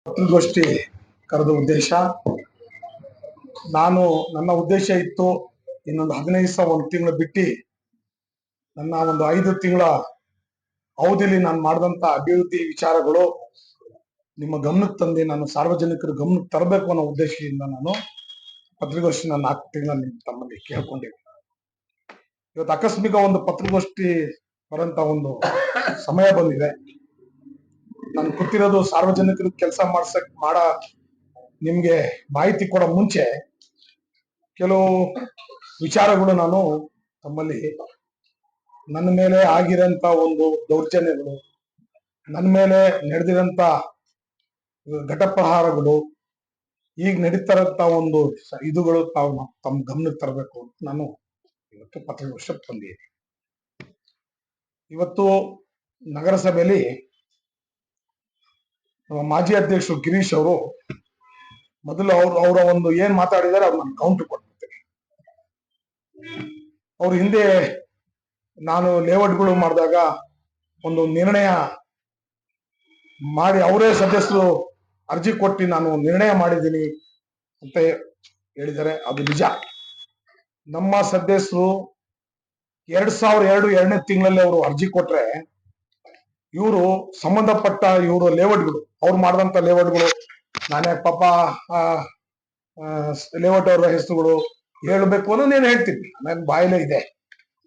ಪತ್ರಿಕಾಗೋಷ್ಠಿ ಕರೆದ ಉದ್ದೇಶ, ನನ್ನ ಉದ್ದೇಶ ಇತ್ತು ಇನ್ನೊಂದು 15 ದಿವಸ, ಒಂದು ತಿಂಗಳು ಬಿಟ್ಟು ನನ್ನ ಒಂದು 5 ತಿಂಗಳ ಅವಧಿಯಲ್ಲಿ ನಾನು ಮಾಡಿದಂತ ಅಭಿವೃದ್ಧಿ ವಿಚಾರಗಳು ನಿಮ್ಮ ಗಮನಕ್ಕೆ ತಂದು ನಾನು ಸಾರ್ವಜನಿಕರ ಗಮನಕ್ಕೆ ತರಬೇಕು ಅನ್ನೋ ಉದ್ದೇಶದಿಂದ ನಾನು ಪತ್ರಿಕಾಗೋಷ್ಠಿ 4 ತಿಂಗಳ ತಮ್ಮಲ್ಲಿ ಕೇಳ್ಕೊಂಡಿದ್ದೀನಿ. ಇವತ್ತು ಆಕಸ್ಮಿಕ ಒಂದು ಪತ್ರಿಕಾಗೋಷ್ಠಿ ಬರಂತ ಒಂದು ಸಮಯ ಬಂದಿದೆ. ನಾನು ಕೂತಿರೋದು ಸಾರ್ವಜನಿಕರು ಕೆಲಸ ಮಾಡ ನಿಮ್ಗೆ ಮಾಹಿತಿ ಕೊಡೋ ಮುಂಚೆ ಕೆಲವು ವಿಚಾರಗಳು ನಾನು ತಮ್ಮಲ್ಲಿ ನನ್ನ ಮೇಲೆ ಆಗಿರೋಂತ ಒಂದು ದೌರ್ಜನ್ಯಗಳು, ನನ್ನ ಮೇಲೆ ನಡೆದಿರಂತ ಘಟಪ್ರಹಾರಗಳು, ಈಗ ನಡೀತಾರಂತ ಒಂದು ಇದುಗಳು ತಾವು ತಮ್ಮ ಗಮನಕ್ಕೆ ತರಬೇಕು ಅಂತ ನಾನು ಇವತ್ತು ಪತ್ರಿಕಾಗೋಷ್ಠಿಗೆ ಬಂದಿದ್ದೀನಿ. ಇವತ್ತು ನಗರಸಭೆಯಲ್ಲಿ ನಮ್ಮ ಮಾಜಿ ಅಧ್ಯಕ್ಷರು ಗಿರೀಶ್ ಅವರು ಮೊದಲು ಅವರ ಒಂದು ಏನ್ ಮಾತಾಡಿದಾರೆ ಅವ್ರು ನಾನು ಕೌಂಟರ್ ಕೊಡ್ತೀನಿ. ಅವ್ರ ಹಿಂದೆ ನಾನು ಲೇಔಟ್ಗಳು ಮಾಡಿದಾಗ ಒಂದು ನಿರ್ಣಯ ಮಾಡಿ ಅವರೇ ಸದಸ್ಯರು ಅರ್ಜಿ ಕೊಟ್ಟು ನಾನು ನಿರ್ಣಯ ಮಾಡಿದ್ದೀನಿ ಅಂತ ಹೇಳಿದ್ದಾರೆ. ಅದು ನಿಜ. ನಮ್ಮ ಸದಸ್ಯರು 2002 ಎರಡನೇ ತಿಂಗಳಲ್ಲಿ ಅವರು ಅರ್ಜಿ ಕೊಟ್ರೆ ಇವರು ಸಂಬಂಧಪಟ್ಟ ಇವರು ಲೇಔಟ್ಗಳು ಅವ್ರು ಮಾಡಿದಂತ ಲೇಔಟ್ಗಳು, ನಾನೇ ಪಾಪ ಲೇಔಟ್ ಅವರ ಹೆಸರುಗಳು ಹೇಳ್ಬೇಕು ಅನ್ನೋ నేను ಹೇಳ್ತೀನಿ, ನನ್ನ ಬಾಯಲ್ಲೇ ಇದೆ.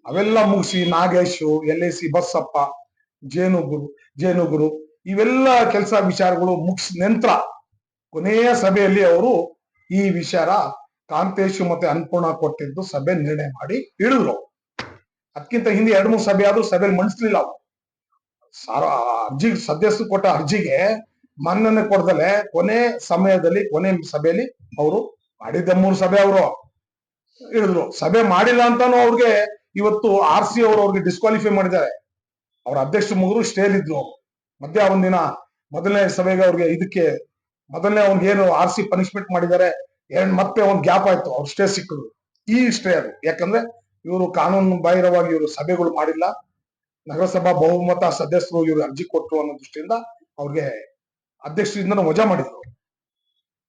ಅವೆಲ್ಲ ಮುಗಿಸಿ ನಾಗೇಶು, LIC ಬಸಪ್ಪ, ಜೇನುಗುರು ಇವೆಲ್ಲ ಕೆಲಸ ವಿಚಾರಗಳು ಮುಗಿಸ್ ನಂತರ ಕೊನೆಯ ಸಭೆಯಲ್ಲಿ ಅವರು ಈ ವಿಚಾರ ಕಾಂತೇಶು ಮತ್ತೆ ಅನ್ನಪೂರ್ಣ ಕೊಟ್ಟಿದ್ದು ಸಭೆ ನಿರ್ಣಯ ಮಾಡಿ ಹೇಳಿದ್ರು. ಅದಕ್ಕಿಂತ ಹಿಂದೆ 2-3 ಸಭೆ ಆದ್ರೂ ಸಭೆಯಲ್ಲಿ ಮಂಡಿಸ್ಲಿಲ್ಲ ಅವರು. ಅರ್ಜಿ ಸದಸ್ಯರು ಕೊಟ್ಟ ಅರ್ಜಿಗೆ ಮನ್ನಣೆ ಕೊಡದಲೆ ಕೊನೆ ಸಮಯದಲ್ಲಿ ಕೊನೆ ಸಭೆಯಲ್ಲಿ ಅವರು ಮಾಡಿದ್ದ 3 ಸಭೆ ಅವರು ಹೇಳಿದ್ರು. ಸಭೆ ಮಾಡಿಲ್ಲ ಅಂತಾನು ಅವ್ರಿಗೆ ಇವತ್ತು RC ಅವರು ಅವ್ರಿಗೆ ಡಿಸ್ಕ್ವಾಲಿಫೈ ಮಾಡಿದ್ದಾರೆ. ಅವ್ರ ಅಧ್ಯಕ್ಷ ಮುಗಿದ್ರು ಸ್ಟೇಲ್ ಇದ್ರು. ಮಧ್ಯ ಒಂದಿನ ಮೊದಲನೇ ಸಭೆಗೆ ಅವ್ರಿಗೆ ಇದಕ್ಕೆ ಮೊದಲನೇ ಅವ್ನಿಗೆ ಏನು RC ಪನಿಷ್ಮೆಂಟ್ ಮಾಡಿದ್ದಾರೆ, ಮತ್ತೆ ಒಂದ್ ಗ್ಯಾಪ್ ಆಯ್ತು, ಅವ್ರು ಸ್ಟೇ ಸಿಕ್ಕಿದ್ರು. ಈ ಸ್ಟೇ ಅದು ಯಾಕಂದ್ರೆ ಇವರು ಕಾನೂನು ಬಾಹಿರವಾಗಿ ಇವರು ಸಭೆಗಳು ಮಾಡಿಲ್ಲ, ನಗರಸಭಾ ಬಹುಮತ ಸದಸ್ಯರು ಇವರು ಅರ್ಜಿ ಕೊಟ್ಟರು ಅನ್ನೋ ದೃಷ್ಟಿಯಿಂದ ಅವ್ರಿಗೆ ಅಧ್ಯಕ್ಷರಿಂದ ವಜಾ ಮಾಡಿದ್ರು.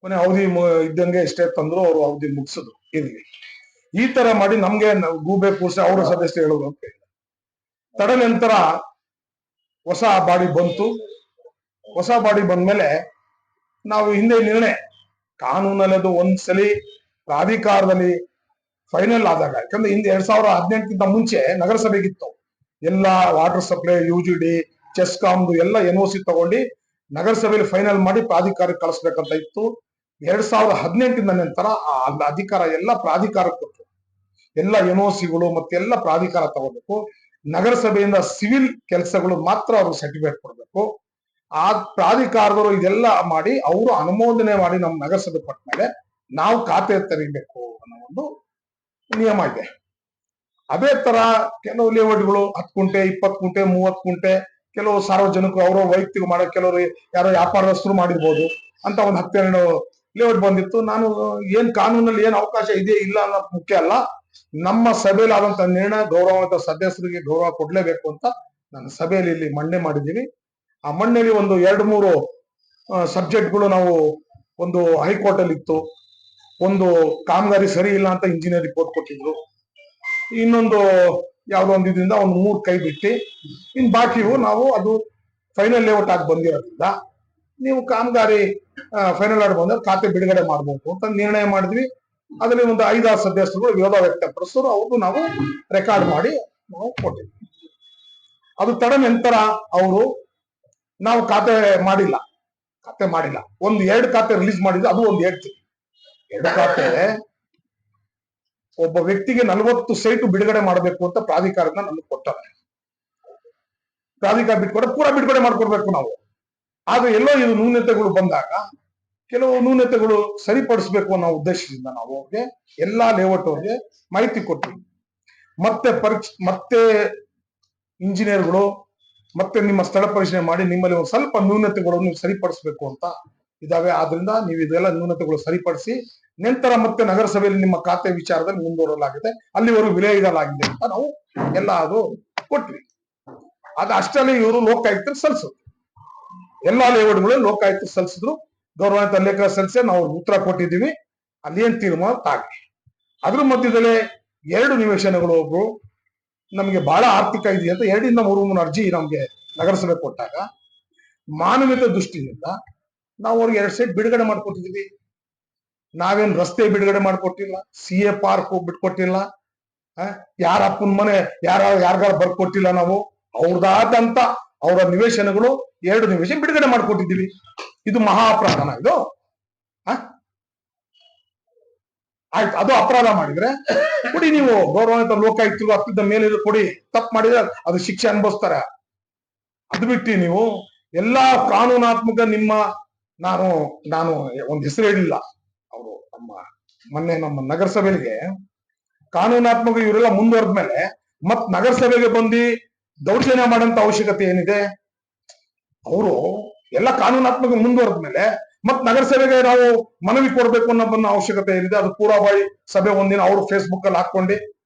ಕೊನೆ ಅವಧಿ ಇದ್ದಂಗೆ ಇಷ್ಟೇ ತಂದ್ರು, ಅವರು ಅವಧಿ ಮುಗಿಸಿದ್ರು. ಇರ್ಲಿ, ಈ ತರ ಮಾಡಿ ನಮ್ಗೆ ಗೂಬೆ ಕೂರ್ಸಿ ಅವರ ಸದಸ್ಯರು ಹೇಳೋದು ಅಂತ ಹೇಳಿದ ತಡ ನಂತರ ಹೊಸ ಬಾಡಿ ಬಂತು. ಹೊಸ ಬಾಡಿ ಬಂದ್ಮೇಲೆ ನಾವು ಹಿಂದೆ ನಿರ್ಣಯ ಕಾನೂನಲ್ಲಿ ಅದು ಒಂದ್ಸಲಿ ಪ್ರಾಧಿಕಾರದಲ್ಲಿ ಫೈನಲ್ ಆದಾಗ, ಯಾಕಂದ್ರೆ ಹಿಂದೆ 2018 ಮುಂಚೆ ನಗರಸಭೆಗಿತ್ತು ಎಲ್ಲ ವಾಟರ್ ಸಪ್ಲೈ, UGD, ಚೆಸ್ಕಾಮ್ದು ಎಲ್ಲ NOC ತಗೊಂಡು ನಗರಸಭೆಯಲ್ಲಿ ಫೈನಲ್ ಮಾಡಿ ಪ್ರಾಧಿಕಾರಕ್ಕೆ ಕಳಿಸ್ಬೇಕಂತ ಇತ್ತು. 2018 ನಂತರ ಆ ಅಧಿಕಾರ ಎಲ್ಲ ಪ್ರಾಧಿಕಾರಕ್ಕೆ ಕೊಟ್ಟರು. ಎಲ್ಲ NOCಗಳು ಮತ್ತೆಲ್ಲ ಪ್ರಾಧಿಕಾರ ತಗೋಬೇಕು. ನಗರಸಭೆಯಿಂದ ಸಿವಿಲ್ ಕೆಲಸಗಳು ಮಾತ್ರ ಅವರು ಸರ್ಟಿಫಿಕೇಟ್ ಕೊಡ್ಬೇಕು. ಆ ಪ್ರಾಧಿಕಾರದವರು ಇದೆಲ್ಲ ಮಾಡಿ ಅವರು ಅನುಮೋದನೆ ಮಾಡಿ ನಮ್ಮ ನಗರಸಭೆ ಕೊಟ್ಟ ಮೇಲೆ ನಾವು ಖಾತೆ ತೆರೀಬೇಕು ಅನ್ನೋ ಒಂದು ನಿಯಮ ಇದೆ. ಅದೇ ತರ ಕೆಲವು ಲೇಔಟ್ಗಳು 10 ಗುಂಟೆ, 20 ಗುಂಟೆ, 30 ಗುಂಟೆ, ಕೆಲವು ಸಾರ್ವಜನಿಕರು ಅವರು ವೈಯಕ್ತಿಕ ಮಾಡೋ, ಕೆಲವರು ಯಾರೋ ವ್ಯಾಪಾರಸ್ಥರು ಮಾಡಿರ್ಬೋದು ಅಂತ ಒಂದು 10-12 ಲೇಔಟ್ ಬಂದಿತ್ತು. ನಾನು ಏನ್ ಕಾನೂನಲ್ಲಿ ಏನ್ ಅವಕಾಶ ಇದೆ ಇಲ್ಲ ಅನ್ನೋದು ಮುಖ್ಯ ಅಲ್ಲ, ನಮ್ಮ ಸಭೆಯಲ್ಲಿ ಆದಂತ ನಿರ್ಣಯ ಗೌರವಾನ್ವಿತ ಸದಸ್ಯರಿಗೆ ಗೌರವ ಕೊಡ್ಲೇಬೇಕು ಅಂತ ನಾನು ಸಭೆಯಲ್ಲಿ ಇಲ್ಲಿ ಮಂಡನೆ ಮಾಡಿದ್ದೀನಿ. ಆ ಮಂಡನೆಯಲ್ಲಿ ಒಂದು 2-3 ಸಬ್ಜೆಕ್ಟ್ಗಳು ನಾವು ಒಂದು ಹೈಕೋರ್ಟ್ ಅಲ್ಲಿ ಇತ್ತು. ಒಂದು ಕಾಮಗಾರಿ ಸರಿ ಇಲ್ಲ ಅಂತ ಇಂಜಿನಿಯರ್ ರಿಪೋರ್ಟ್ ಕೊಟ್ಟಿದ್ರು. ಇನ್ನೊಂದು ಯಾವ್ದೋ ಒಂದು ಇದರಿಂದ ಒಂದು 3 ಕೈ ಬಿಟ್ಟು ಇನ್ ಬಾಕಿವು ನಾವು ಅದು ಫೈನಲ್ ಲೇಔಟ್ ಆಗಿ ಬಂದಿರೋದ್ರಿಂದ ನೀವು ಕಾಮಗಾರಿ ಫೈನಲ್ ಆಗಿ ಬಂದ್ರೆ ಖಾತೆ ಬಿಡುಗಡೆ ಮಾಡ್ಬೇಕು ಅಂತ ನಿರ್ಣಯ ಮಾಡಿದ್ವಿ. ಅದರಲ್ಲಿ ಒಂದು 5-6 ಸದಸ್ಯರುಗಳು ವಿರೋಧ ವ್ಯಕ್ತಪಡಿಸಿದ್ರು. ಅವ್ರಿಗೂ ನಾವು ರೆಕಾರ್ಡ್ ಮಾಡಿ ನಾವು ಕೊಟ್ಟಿದ್ವಿ. ಅದು ತಡ ನಂತರ ಅವರು ನಾವು ಖಾತೆ ಮಾಡಿಲ್ಲ, ಒಂದು 2 ಖಾತೆ ರಿಲೀಸ್ ಮಾಡಿದ್ರು. ಅದು ಒಂದು ಹೇಳ್ತೀವಿ, 2 ಖಾತೆ ಒಬ್ಬ ವ್ಯಕ್ತಿಗೆ 40 ಸೈಟು ಬಿಡುಗಡೆ ಮಾಡಬೇಕು ಅಂತ ಪ್ರಾಧಿಕಾರದಿಂದ ನಮಗೆ ಕೊಟ್ಟಾರೆ. ಪ್ರಾಧಿಕಾರ ಬಿಟ್ಕೊಡ್ರೆ ಪೂರಾ ಬಿಡುಗಡೆ ಮಾಡ್ಕೊಡ್ಬೇಕು ನಾವು. ಆದ್ರೆ ಎಲ್ಲೋ ಇದು ನ್ಯೂನತೆಗಳು ಬಂದಾಗ ಕೆಲವು ನ್ಯೂನತೆಗಳು ಸರಿಪಡಿಸ್ಬೇಕು ಅನ್ನೋ ಉದ್ದೇಶದಿಂದ ನಾವು ಅವ್ರಿಗೆ ಎಲ್ಲಾ ಲೇಔಟ್ ಅವ್ರಿಗೆ ಮಾಹಿತಿ ಕೊಟ್ವಿ. ಮತ್ತೆ ಇಂಜಿನಿಯರ್ಗಳು ಮತ್ತೆ ನಿಮ್ಮ ಸ್ಥಳ ಪರಿಶೀಲನೆ ಮಾಡಿ ನಿಮ್ಮಲ್ಲಿ ಒಂದು ಸ್ವಲ್ಪ ನ್ಯೂನತೆಗಳನ್ನು ಸರಿಪಡಿಸ್ಬೇಕು ಅಂತ ಇದಾವೆ. ಆದ್ರಿಂದ ನೀವು ಇದೆಲ್ಲ ನ್ಯೂನತೆಗಳು ಸರಿಪಡಿಸಿ ನಂತರ ಮತ್ತೆ ನಗರಸಭೆಯಲ್ಲಿ ನಿಮ್ಮ ಖಾತೆ ವಿಚಾರದಲ್ಲಿ ಮುಂದುವರಲಾಗಿದೆ, ಅಲ್ಲಿವರೆಗೂ ವಿಲಯ ಇಡಲಾಗಿದೆ ಅಂತ ನಾವು ಎಲ್ಲ ಅದು ಕೊಟ್ವಿ. ಅದು ಅಷ್ಟರಲ್ಲಿ ಇವರು ಲೋಕಾಯುಕ್ತರು ಸಲ್ಲಿಸಿದ್ರು. ಎಲ್ಲಾ ಲೇಔಟ್ಗಳು ಲೋಕಾಯುಕ್ತರು ಸಲ್ಲಿಸಿದ್ರು. ಗೌರವಾನ್ವಿತ ಲೇಖನ ಸಲ್ಲಿಸಿ ನಾವು ಉತ್ತರ ಕೊಟ್ಟಿದ್ದೀವಿ. ಅಲ್ಲೇನ್ ತೀರ್ಮಾನ ತಾಗಿ ಅದ್ರ ಮಧ್ಯದಲ್ಲೇ 2 ನಿವೇಶನಗಳು ಒಬ್ರು ನಮ್ಗೆ ಬಹಳ ಆರ್ಥಿಕ ಇದೆ ಅಂತ 2 3 ಅರ್ಜಿ ನಮ್ಗೆ ನಗರಸಭೆ ಕೊಟ್ಟಾಗ ಮಾನವೀಯತೆ ದೃಷ್ಟಿಯಿಂದ ನಾವು ಅವ್ರಿಗೆ 2 ಸೈಟ್ ಬಿಡುಗಡೆ ಮಾಡ್ಕೊಟ್ಟಿದೀವಿ. ನಾವೇನ್ ರಸ್ತೆ ಬಿಡುಗಡೆ ಮಾಡ್ಕೊಟ್ಟಿಲ್ಲ, CA ಪಾರ್ಕ್ ಬಿಟ್ಕೊಟ್ಟಿಲ್ಲ, ಯಾರ ಅಪ್ಪನ ಮನೆ ಯಾರ್ಗಾರ ಬರ್ಕೊಟ್ಟಿಲ್ಲ. ನಾವು ಅವ್ರದಾದಂತ ಅವರ ನಿವೇಶನಗಳು 2 ನಿವೇಶನ ಬಿಡುಗಡೆ ಮಾಡ್ಕೊಟ್ಟಿದ್ದೀವಿ. ಇದು ಮಹಾ ಅಪರಾಧನ ಇದು? ಆಯ್ತು, ಅದು ಅಪರಾಧ ಮಾಡಿದ್ರೆ ಕೊಡಿ, ನೀವು ಗೌರವಾನ್ವಿತ ಲೋಕಾಯುಕ್ತರು ಹತ್ತದ ಮೇಲೆ ಕೊಡಿ. ತಪ್ಪು ಮಾಡಿದ್ರೆ ಅದು ಶಿಕ್ಷೆ ಅನುಭವಿಸ್ತಾರೆ. ಅದು ಬಿಟ್ಟು ನೀವು ಎಲ್ಲಾ ಕಾನೂನಾತ್ಮಕ ನಾನು ಒಂದು ಹೆಸರು ಹೇಳಿಲ್ಲ. ಅವರು ಮೊನ್ನೆ ನಮ್ಮ ನಗರಸಭೆಗೆ ಕಾನೂನಾತ್ಮಕ ಇವರೆಲ್ಲ ಮುಂದುವರೆದ್ಮೇಲೆ ಮತ್ ನಗರಸಭೆಗೆ ಬಂದು ದೌರ್ಜನ್ಯ ಮಾಡಂತ ಅವಶ್ಯಕತೆ ಏನಿದೆ? ಅವರು ಎಲ್ಲ ಕಾನೂನಾತ್ಮಕ ಮುಂದುವರೆದ್ಮೇಲೆ ಮತ್ ನಗರಸಭೆಗೆ ನಾವು ಮನವಿ ಕೊಡ್ಬೇಕು ಅನ್ನೋ ಅವಶ್ಯಕತೆ ಏನಿದೆ? ಅದು ಪೂರ್ವಭಾವಿ ಸಭೆ ಒಂದಿನ ಅವರು ಫೇಸ್ಬುಕ್ ಅಲ್ಲಿ ಹಾಕೊಂಡು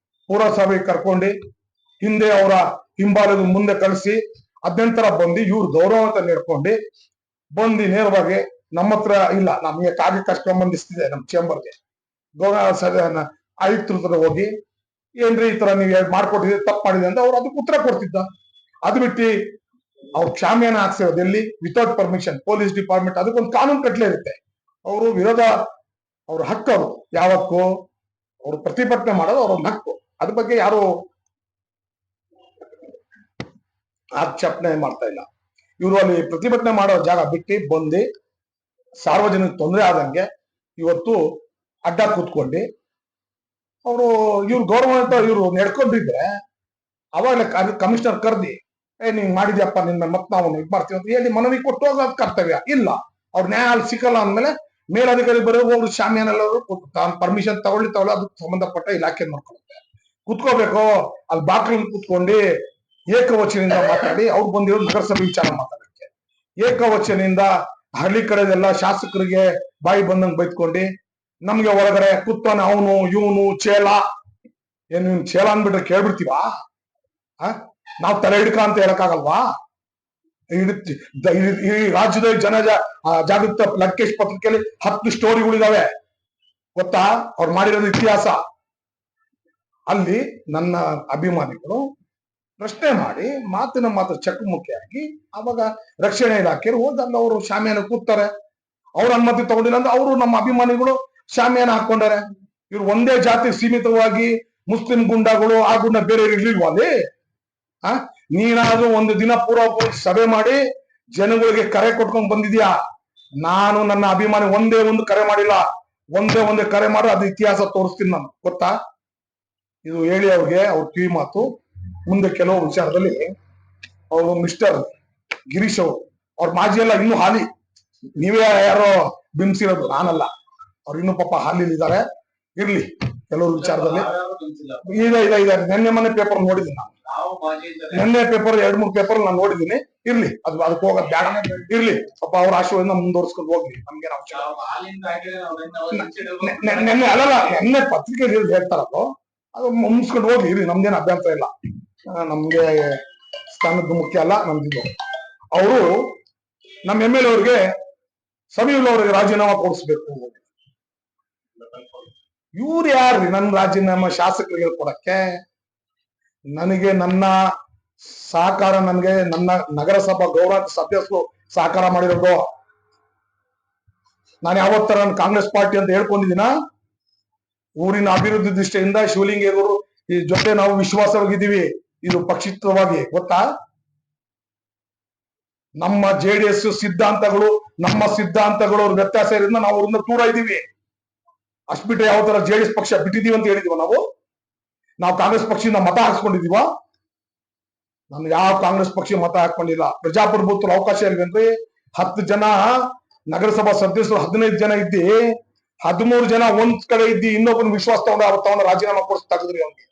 ಪೂರ್ವಸಭೆಗೆ ಕರ್ಕೊಂಡು ಹಿಂದೆ ಅವರ ಹಿಂಬಾಲದ ಮುಂದೆ ಕಳಿಸಿ ಅದ್ನಂತರ ಬಂದು ಇವ್ರು ಗೌರವ ನೀಡ್ಕೊಂಡು ಬಂದು ನೇರವಾಗಿ ನಮ್ಮ ಹತ್ರ ಇಲ್ಲ, ನಮ್ಗೆ ಕಾಗೆ ಕಷ್ಟಂಬಂಧಿಸ್ತಿದೆ ನಮ್ಮ ಚೇಂಬರ್ಗೆ, ಗೌರವ ಆಯುಕ್ತರ ಹತ್ರ ಹೋಗಿ ಏನ್ರಿ ಈ ತರ ನೀವು ಮಾಡ್ಕೊಟ್ಟಿದ್ರೆ ತಪ್ಪು ಮಾಡಿದೆ ಅಂತ ಅವ್ರು ಅದಕ್ಕೆ ಉತ್ತರ ಕೊಡ್ತಿದ್ದ. ಅದು ಬಿಟ್ಟು ಅವ್ರು ಶಾಮಿಯಾನ ಹಾಕ್ಸಿರೋದು ಎಲ್ಲಿ? Without permission. ಪೊಲೀಸ್ ಡಿಪಾರ್ಟ್ಮೆಂಟ್ ಅದಕ್ಕೊಂದು ಕಾನೂನು ಕಟ್ಲೆ ಇರುತ್ತೆ. ಅವರು ವಿರೋಧ, ಅವ್ರ ಹಕ್ಕು, ಅವರು ಯಾವಕ್ಕೂ ಅವ್ರು ಪ್ರತಿಭಟನೆ ಮಾಡೋದು ಅವ್ರ ಹಕ್ಕು. ಅದ್ರ ಬಗ್ಗೆ ಯಾರು ಆಕ್ಷೇಪಣೆ ಮಾಡ್ತಾ ಇಲ್ಲ. ಇವರು ಅಲ್ಲಿ ಪ್ರತಿಭಟನೆ ಮಾಡೋ ಜಾಗ ಬಿಟ್ಟು ಬಂದು ಸಾರ್ವಜನಿಕ ತೊಂದರೆ ಆದಂಗೆ ಇವತ್ತು ಅಡ್ಡ ಕೂತ್ಕೊಂಡು ಅವರು ಇವ್ರು ಗೌರವಾನ್ವಿತ ಇವ್ರು ನಡ್ಕೊಂಡಿದ್ರೆ ಅವಾಗಲೇ ಕಮಿಷನರ್ ಕರ್ದಿ ನೀನ್ ಮಾಡಿದ್ಯಪ್ಪ, ನಿನ್ನ ಮತ್ ನಾವು ಇದು ಮಾಡ್ತೀವಿ ಅಂತ ಹೇಳಿ ಮನವಿ ಕೊಟ್ಟು ಹೋಗೋದ್ ಕರ್ತವ್ಯ. ಇಲ್ಲ, ಅವ್ರ ನ್ಯಾಯ ಅಲ್ಲಿ ಸಿಕ್ಕಲ್ಲ ಅಂದ್ಮೇಲೆ ಮೇಲಧಿಕಾರಿ ಬರೋ ಹೋಗ್ರು ಶಾಮಿಯಾನೆಲ್ಲರೂ ಪರ್ಮಿಷನ್ ತಗೊಳ್ಳಿ ಅದಕ್ಕೆ ಸಂಬಂಧಪಟ್ಟ ಇಲಾಖೆ ನೋಡ್ಕೊಳ್ಳುತ್ತೆ. ಕುತ್ಕೋಬೇಕು ಅಲ್ಲಿ ಬಾಕ್ಲಲ್ಲಿ ಕುತ್ಕೊಂಡು ಏಕವಚನದಿಂದ ಮಾತಾಡಿ ಅವ್ರು ಬಂದಿರೋದು ನಗರಸಭೆ ವಿಚಾರ ಮಾತಾಡಕ್ಕೆ. ಏಕವಚನದಿಂದ ಹಳ್ಳಿ ಕಡೆದೆಲ್ಲ ಶಾಸಕರಿಗೆ ಬಾಯಿ ಬಂದಂಗ್ ಬೈತ್ಕೊಂಡು ನಮ್ಗೆ ಹೊರಗಡೆ ಕುತ್ತಾನೆ ಅವನು ಇವನು ಚೇಲ. ಏನ್ ಚೇಲ ಅಂದ್ಬಿಟ್ರೆ ಕೇಳ್ಬಿಡ್ತೀವ? ನಾವ್ ತಲೆ ಹಿಡ್ಕ ಅಂತ ಹೇಳಕ್ಕಾಗಲ್ವಾ? ಈ ರಾಜ್ಯದ ಜಾಗೃತ ಲಂಕೇಶ್ ಪತ್ರಿಕೆಯಲ್ಲಿ 10 ಸ್ಟೋರಿಗಳಿದಾವೆ ಗೊತ್ತಾ? ಅವ್ರು ಮಾಡಿರೋದು ಇತಿಹಾಸ. ಅಲ್ಲಿ ನನ್ನ ಅಭಿಮಾನಿಗಳು ಪ್ರಶ್ನೆ ಮಾಡಿ ಮಾತಿನ ಮಾತು ಚಕಮಕಿಯಾಗಿ ಅವಾಗ ರಕ್ಷಣಾ ಇಲಾಖೆಯವರು ಹೋದಲ್ಲಿ ಅವರು ಶಾಮಿಯಾನ ಕೂತಾರೆ. ಅವ್ರ ಅನುಮತಿ ತಗೊಂಡಿಲ್ಲ ಅಂದ್ರೆ ಅವರು ನಮ್ಮ ಅಭಿಮಾನಿಗಳು ಶಾಮಿಯಾನ ಹಾಕೊಂಡಾರೆ. ಇವ್ರು ಒಂದೇ ಜಾತಿ ಸೀಮಿತವಾಗಿ ಮುಸ್ಲಿಂ ಗುಂಡಾಗಳು ಆ ಗುಂಡ ಬೇರೆ ಇರ್ಲಿಲ್ವಾ ಅಲ್ಲಿ? ನೀನಾದ್ರೂ ಒಂದು ದಿನ ಪೂರ್ವ ಸಭೆ ಮಾಡಿ ಜನಗಳಿಗೆ ಕರೆ ಕೊಟ್ಕೊಂಡ್ ಬಂದಿದ್ಯಾ? ನಾನು ನನ್ನ ಅಭಿಮಾನಿ ಒಂದೇ ಒಂದು ಕರೆ ಮಾಡಿಲ್ಲ. ಒಂದೇ ಕರೆ ಮಾಡಿ ಅದು ಇತಿಹಾಸ ತೋರಿಸ್ತೀನಿ ನಾನು, ಗೊತ್ತಾ? ಇದು ಹೇಳಿ ಅವ್ರಿಗೆ ಅವ್ರ ಕಿವಿ ಮಾತು. ಮುಂದೆ ಕೆಲವು ವಿಚಾರದಲ್ಲಿ ಅವರು ಮಿಸ್ಟರ್ ಗಿರೀಶ್ ಅವ್ರ ಮಾಜಿ ಎಲ್ಲ ಇನ್ನೂ ಹಾಲಿ, ನೀವೇ ಯಾರೋ ಬಿಂಬಿಸಿರೋದು, ನಾನಲ್ಲ. ಅವ್ರು ಇನ್ನೂ ಪಾಪ ಹಾಲಿಲಿದ್ದಾರೆ. ಇರ್ಲಿ, ಕೆಲವರು ವಿಚಾರದಲ್ಲಿ ಇದೆ. ನೆನ್ನೆ ಮೊನ್ನೆ ಪೇಪರ್ ನೋಡಿದ್ದೀನಿ ನಾನು. ನೆನ್ನೆ ಪೇಪರ್ 2-3 ಪೇಪರ್ ನಾನು ನೋಡಿದ್ದೀನಿ. ಇರ್ಲಿ, ಅದಕ್ಕೆ ಹೋಗೋದ್ ಬೇಡ. ಇರ್ಲಿ, ಪಾಪ ಅವ್ರ ಆಶೀರ್ವಾದ ಮುಂದುವರ್ಸ್ಕೊಂಡು ಹೋಗ್ಲಿ. ನಮ್ಗೆ ನೆನ್ನೆ ಅಲ್ಲಲ್ಲ, ನೆನ್ನೆ ಪತ್ರಿಕೆಯಲ್ಲಿ ಹೇಳ್ತಾರಲ್ಲ, ಅದು ಮುಗಿಸ್ಕೊಂಡು ಹೋಗ್ಲಿ. ಇರ್ಲಿ, ನಮ್ದೇನು ಅಭ್ಯಂತರ ಇಲ್ಲ. ನಮ್ಗೆ ಸ್ಥಾನದ್ದು ಮುಖ್ಯ ಅಲ್ಲ ನಮ್ದಿದ್ದು. ಅವರು ನಮ್ಮ MLA ಅವ್ರಿಗೆ ಸಮೀಲ್ ಅವ್ರಿಗೆ ರಾಜೀನಾಮೆ ಕೊಡಿಸ್ಬೇಕು. ಇವ್ರು ಯಾರ್ರಿ ನನ್ ರಾಜೀನಾಮೆ ಶಾಸಕರಿಗೆ ಕೊಡಕ್ಕೆ? ನನಗೆ ನನ್ನ ಸಹಕಾರ, ನನಗೆ ನನ್ನ ನಗರಸಭಾ ಗೌರವ ಸದಸ್ಯರು ಸಹಕಾರ ಮಾಡಿರೋದು. ನಾನು ಯಾವತ್ತರ ನನ್ನ ಕಾಂಗ್ರೆಸ್ ಪಾರ್ಟಿ ಅಂತ ಹೇಳ್ಕೊಂಡಿದ್ದೀನ? ಊರಿನ ಅಭಿವೃದ್ಧಿ ದೃಷ್ಟಿಯಿಂದ ಶಿವಲಿಂಗೇಗೌಡರು ಈ ಜೊತೆ ನಾವು ವಿಶ್ವಾಸವಾಗಿದ್ದೀವಿ. ಇದು ಪಕ್ಷಿತ್ವವಾಗಿ, ಗೊತ್ತಾ? ನಮ್ಮ JDS ಸಿದ್ಧಾಂತಗಳು, ನಮ್ಮ ಸಿದ್ಧಾಂತಗಳು ಅವ್ರ ವ್ಯತ್ಯಾಸ ಇರೋದ್ರಿಂದ ನಾವು ಅವ್ರಿಂದ ದೂರ ಇದ್ದೀವಿ. ಅಷ್ಟ್ ಬಿಟ್ಟರೆ ಯಾವ ತರ JDS ಪಕ್ಷ ಬಿಟ್ಟಿದೀವಿ ಅಂತ ಹೇಳಿದೀವ? ನಾವು ಕಾಂಗ್ರೆಸ್ ಪಕ್ಷದಿಂದ ಮತ ಹಾಕ್ಸ್ಕೊಂಡಿದೀವ? ನಾನು ಯಾವ ಕಾಂಗ್ರೆಸ್ ಪಕ್ಷ ಮತ ಹಾಕೊಂಡಿಲ್ಲ. ಪ್ರಜಾಪ್ರಭುತ್ವ ಅವಕಾಶ ಇಲ್ವೇನ್ರಿ? 10 ಜನ ನಗರಸಭಾ ಸದಸ್ಯರು 15 ಜನ ಇದ್ದಿ 13 ಜನ ಒಂದ್ ಕಡೆ ಇದ್ದಿ ಇನ್ನೊಬ್ಬನ ವಿಶ್ವಾಸ ತಗೊಂಡ ರಾಜೀನಾಮೆ ಕೊಡಿಸ್ ತೆಗೆದ್ರಿ. ಅವ್ನಿಗೆ